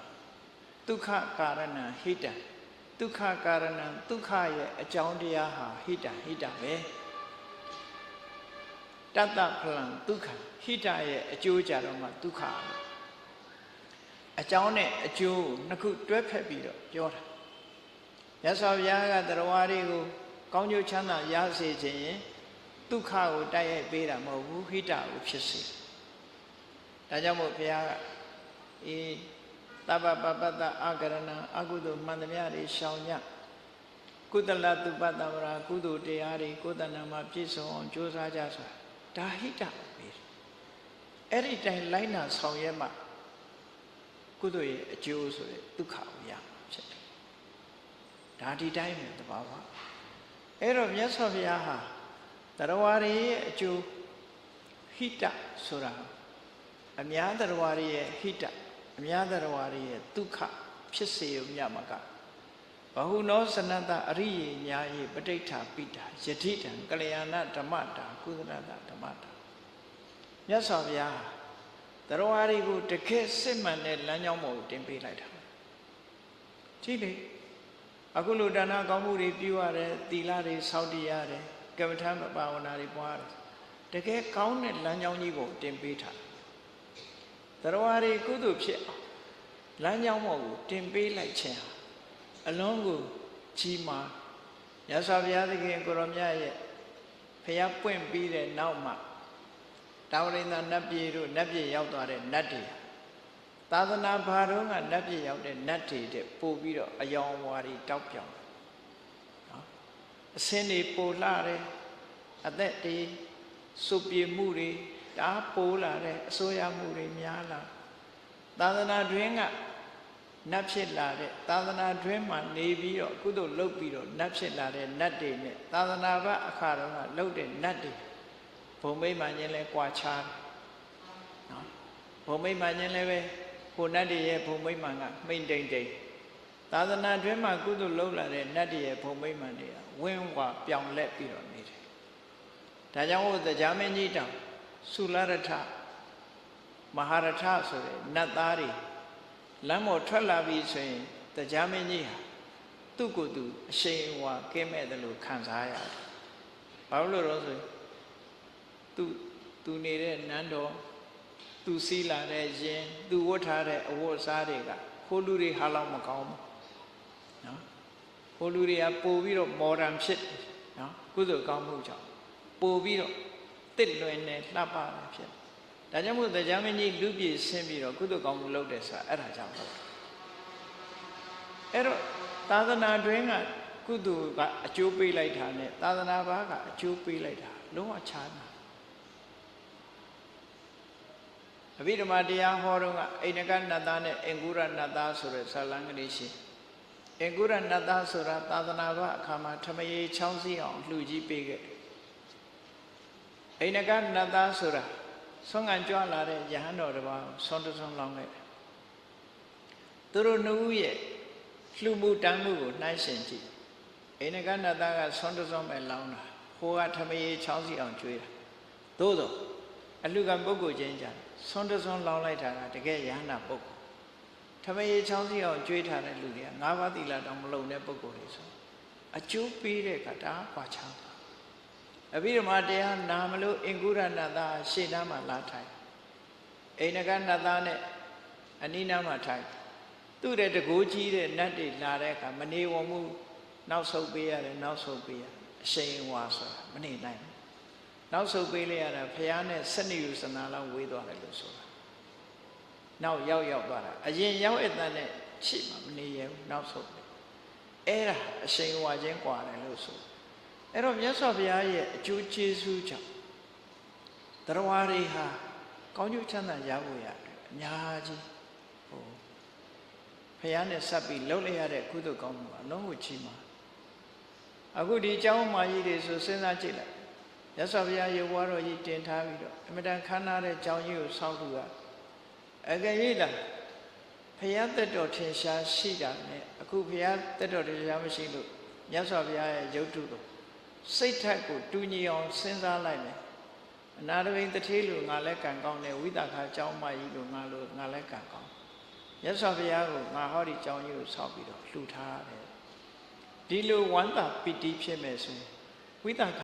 ဒုက္ခကာရဏံဟိတံဒုက္ခကာရဏံဒုက္ခရဲ့အကြောင်းတရားဟာဟိတပဲတတ္တဖလံဒုက္ခဟိတရဲ့အကျိုးကြတော့မှဒုက္ခအကြောင်းနဲ့အကျိုးနှစ်ခုတွဲဖက်ပြီးတော့ပြောတာမြတ်စွာဘုရားကတရားဝါတွေကိုကောင်းကျိုးချမ်းသာရစေခြင်းရင်ဒုက္ခကိုတိုက်ရိုက်ပေးတာမဟုတ်ဘူးဟိတကိုဖြစ်စေဒါကြောင့်မို့ဘုရားကသဗ္ဗပပတ္တအာကရဏံအကုသိုလ်မှန်သမျှတွေရှောင်ညကုသလတုပတ္တဝရကုသိုလ်တရားတွေကိုယ်တဏ္ဍာမှာပြည့်စုံအောင်ကြိုးစားကြဆိုတာဒါဟိတပဲအဲ့ဒီတိုင်လိုက်နာဆောင်ရွက်မှကုသိုလ်ရဲ့အကျိုးဆိုတဲ့ဒုက္ခကိုရမှာဖြစ်တယ်ဒါဒီတိုင်းပဲတဘာဝအဲ့တော့မြတ်စွာဘုရားဟာတရားဝါတွေရဲ့အကျိုးဟိတဆိုတာအများတရားဝါတွေရဲ့ဟိတအများတရားဝါတွေရဲ့ဒုက္ခဖြစ်စေုံမြမကဘဟုနောစနတအရိယေညာယေပဋိဋ္ဌာပိတာယတိတံကလျာဏဓမ္မတာကုသလတာဓမ္မတာမြတ်စွာဘုရားတရားဝါတွေကိုတကယ်စစ်မှန်တဲ့လမ်းကြောင်းပေါ်ကိုတင်ပေးလိုက်တာကြည့်လေအခုလိုဒါနကောင်းမှုတွေပြုရတယ်သီလတွေစောင့်တည်ရတယ်ကမ္မထဘာဝနာတွေပွားရတယ်တကယ်ကောင်းတဲ့လမ်းကြောင်းကြီးကိုတင်ပေးထားတရားဝါတွေကုသိုလ်ဖြစ်အောင်လမ်းကြောင်းပေါ်ကိုတင်ပေးလိုက်ခြင်းဟာအလုံးကိုကြီးမားမြတ်စွာဘုရားသခင်ကိုရောမြတ်ရဲ့ဖျားပွင့်ပြီးတဲ့နောက်မှာတာဝရိန္ဒနတ်ပြည်တို့နတ်ပြည်ရောက်သွားတဲ့နတ်တွေသာသနာဘာတော့ကနတ်ပြည်ရောက်တဲ့နတ်တွေတဲ့ပို့ပြီးတော့အယောင်ဝါတွေတောက်ပြောင်နော်အစင်းတွေပို့လာတယ်အသက်တွေစုပြေမှုတွေတားပိုးလာတဲ့အစိုးရမှုတွေများလာသာသနာတွင်ကနတ်ဖြစ်လာတဲ့သာသနာတွင်မှာနေပြီးတော့ကုသိုလ်လုပ်ပြီးတော့နတ်ဖြစ်လာတဲ့နတ်တွေနဲ့သာသနာ့ဘအခါတော့ကလှုပ်တဲ့နတ်တွေဘုံမိတ်မှန်ချင်းလဲကြွာချားနော်ဘုံမိတ်မှန်ချင်းလဲပဲကိုနတ်တွေရဲ့ဘုံမိတ်မှန်ကမိန်တိန်တိန်သာသနာတွင်မှာကုသိုလ်လုပ်လာတဲ့နတ်တွေရဲ့ဘုံမိတ်မှန်တွေကဝင်းဝါပြောင်လက်ပြီးတော့နေတယ်ဒါကြောင့်ဟိုတရားမင်းကြီးတောင်သုလရထမဟာရထဆိုတဲ့နတ်သားတွေလမ်းပေါ်ထွက်လာပြီဆိုရင်တရားမင်းကြီးဟာသူ့ကိုယ်သူအရှိန်ဝါကင်းမဲ့တယ်လို့ခံစားရတယ်။ဘာလို့လဲဆိုရင်သူနေတဲ့နန်းတော်သူစီးလာတဲ့ရင်သူဝတ်ထားတဲ့အဝတ်အစားတွေကဟိုလူတွေဟာလောက်မကောင်းဘူး။နော်။ဟိုလူတွေကပို့ပြီးတော့မော်ဒန်ဖြစ်နော်ကုသိုလ်ကောင်းမှုကြောင့်ပို့ပြီးတော့တစ်လွင်နဲ့လှပတာဖြစ်ဒါကြောင့်မို့တရားမင်းကြီးလူပြည်ဆင်းပြီးတော့ကုသိုလ်ကောင်းမှုလုပ်တယ်ဆိုတာအဲ့ဒါကြောင့်ဟုတ်အဲ့တော့သာသနာတွင်ကကုသိုလ်ကအကျိုးပေးလိုက်တာနဲ့သာသနာဘာကအကျိုးပေးလိုက်တာလုံးဝခြားနာအဘိဓမ္မာတရားဟောတော့ကအိန္ဒကနတ်သားနဲ့အင်္ဂုရနတ်သားဆိုတဲ့ဇာလံကလေးရှိအင်္ဂုရနတ်သားဆိုတာသာသနာဘာအခါမှာထမရေချောင်းစည်းအောင်လှူကြီးပေးခဲ့အိန္ဒကနတ်သားဆိုတာဆုံးခံကြွလာတဲ့ယဟန်တော်တစ်ပါးဆွမ်းတဆွမ်းလောင်းလိုက်တယ်သူတို့နှစ်ဦးရဲ့လှူမှုတမ်းမှုကိုနှိုင်းယှဉ်ကြည့်အိန္ဒကနတ်သားကဆွမ်းတဆွမ်းပဲလောင်းတာဟိုကထမရေချောင်းစီအောင်ကျွေးတာသို့တော့အလှကံပုဂ္ဂိုလ်ချင်းကြဆွမ်းတဆွမ်းလောင်းလိုက်တာကတကယ်ယဟန်နာပုဂ္ဂိုလ်ထမရေချောင်းစီအောင်ကျွေးထားတဲ့လူတွေက၅ပါးသီလတောင်မလုံတဲ့ပုဂ္ဂိုလ်တွေဆိုအကျိုးပေးတဲ့ကတားပါချားအဘိဓမ္မာတရားနာမလို့အင်္ဂုရနတ်သားရှေ့နားမှာလာထိုင်အိန္ဒကနတ်သားနဲ့အနိနားမှာထိုင်သူ့တဲ့တကိုးကြီးတဲ့နတ်တွေလာတဲ့အခါမနေဝမှုနောက်ဆုတ်ပေးရတယ်နောက်ဆုတ်ပေးရအရှိန်ဝါဆိုတာမနေနိုင်ဘူးနောက်ဆုတ်ပေးလိုက်ရတာဖះနဲ့စနစ်ယူစနာလောက်ဝေးသွားတယ်လို့ဆိုတာနောက်ရောက်သွားတာအရင်ရောက်အတန်နဲ့ရှိမှမနေရဘူးနောက်ဆုတ်အဲ့ဒါအရှိန်ဝါခြင်းกว่าတယ်လို့ဆိုအဲ့တော့မြတ်စွာဘုရားရဲ့အကျိုးကျေးဇူးကြောင့်တရားဝါတွေဟာကောင်းကျိုးချမ်းသာရဖို့ရတယ်အများကြီးဟိုဘုရားနဲ့ဆက်ပြီးလှုပ်လိုက်ရတဲ့ကုသိုလ်ကောင်းမှုအလုံးကိုချီးမှာအခုဒီเจ้าမကြီးတွေဆိုစဉ်းစားကြည့်လိုက်မြတ်စွာဘုရားရေဘွားတော်ကြီးတင်ထားပြီးတော့အမြဲတမ်းခမ်းနားတဲ့เจ้าကြီးကိုစောင့်သူကအကယ်၍လားဘုရားတက်တော်ထင်ရှားရှိတာနဲ့အခုဘုရားတက်တော်ထင်ရှားမရှိလို့ မြတ်စွာဘုရားရဲ့ရုပ်တုကိုစိတ်ထက်ကိုတူညီအောင်စဉ်းစားလိုက်မယ်အနာတပိန်တထေးလို့ငါလည်းကံကောင်းတယ်ဝိသခာကျောင်းမကြီးလို့ငါလည်းကံကောင်းမြတ်စွာဘုရားကိုငါဟောဒီကျောင်းကြီးကိုဆောက်ပြီးတော့လှူထားရတယ်ဒီလိုဝန္တာပီတိဖြစ်မဲ့ဆိုရင်ဝိသခ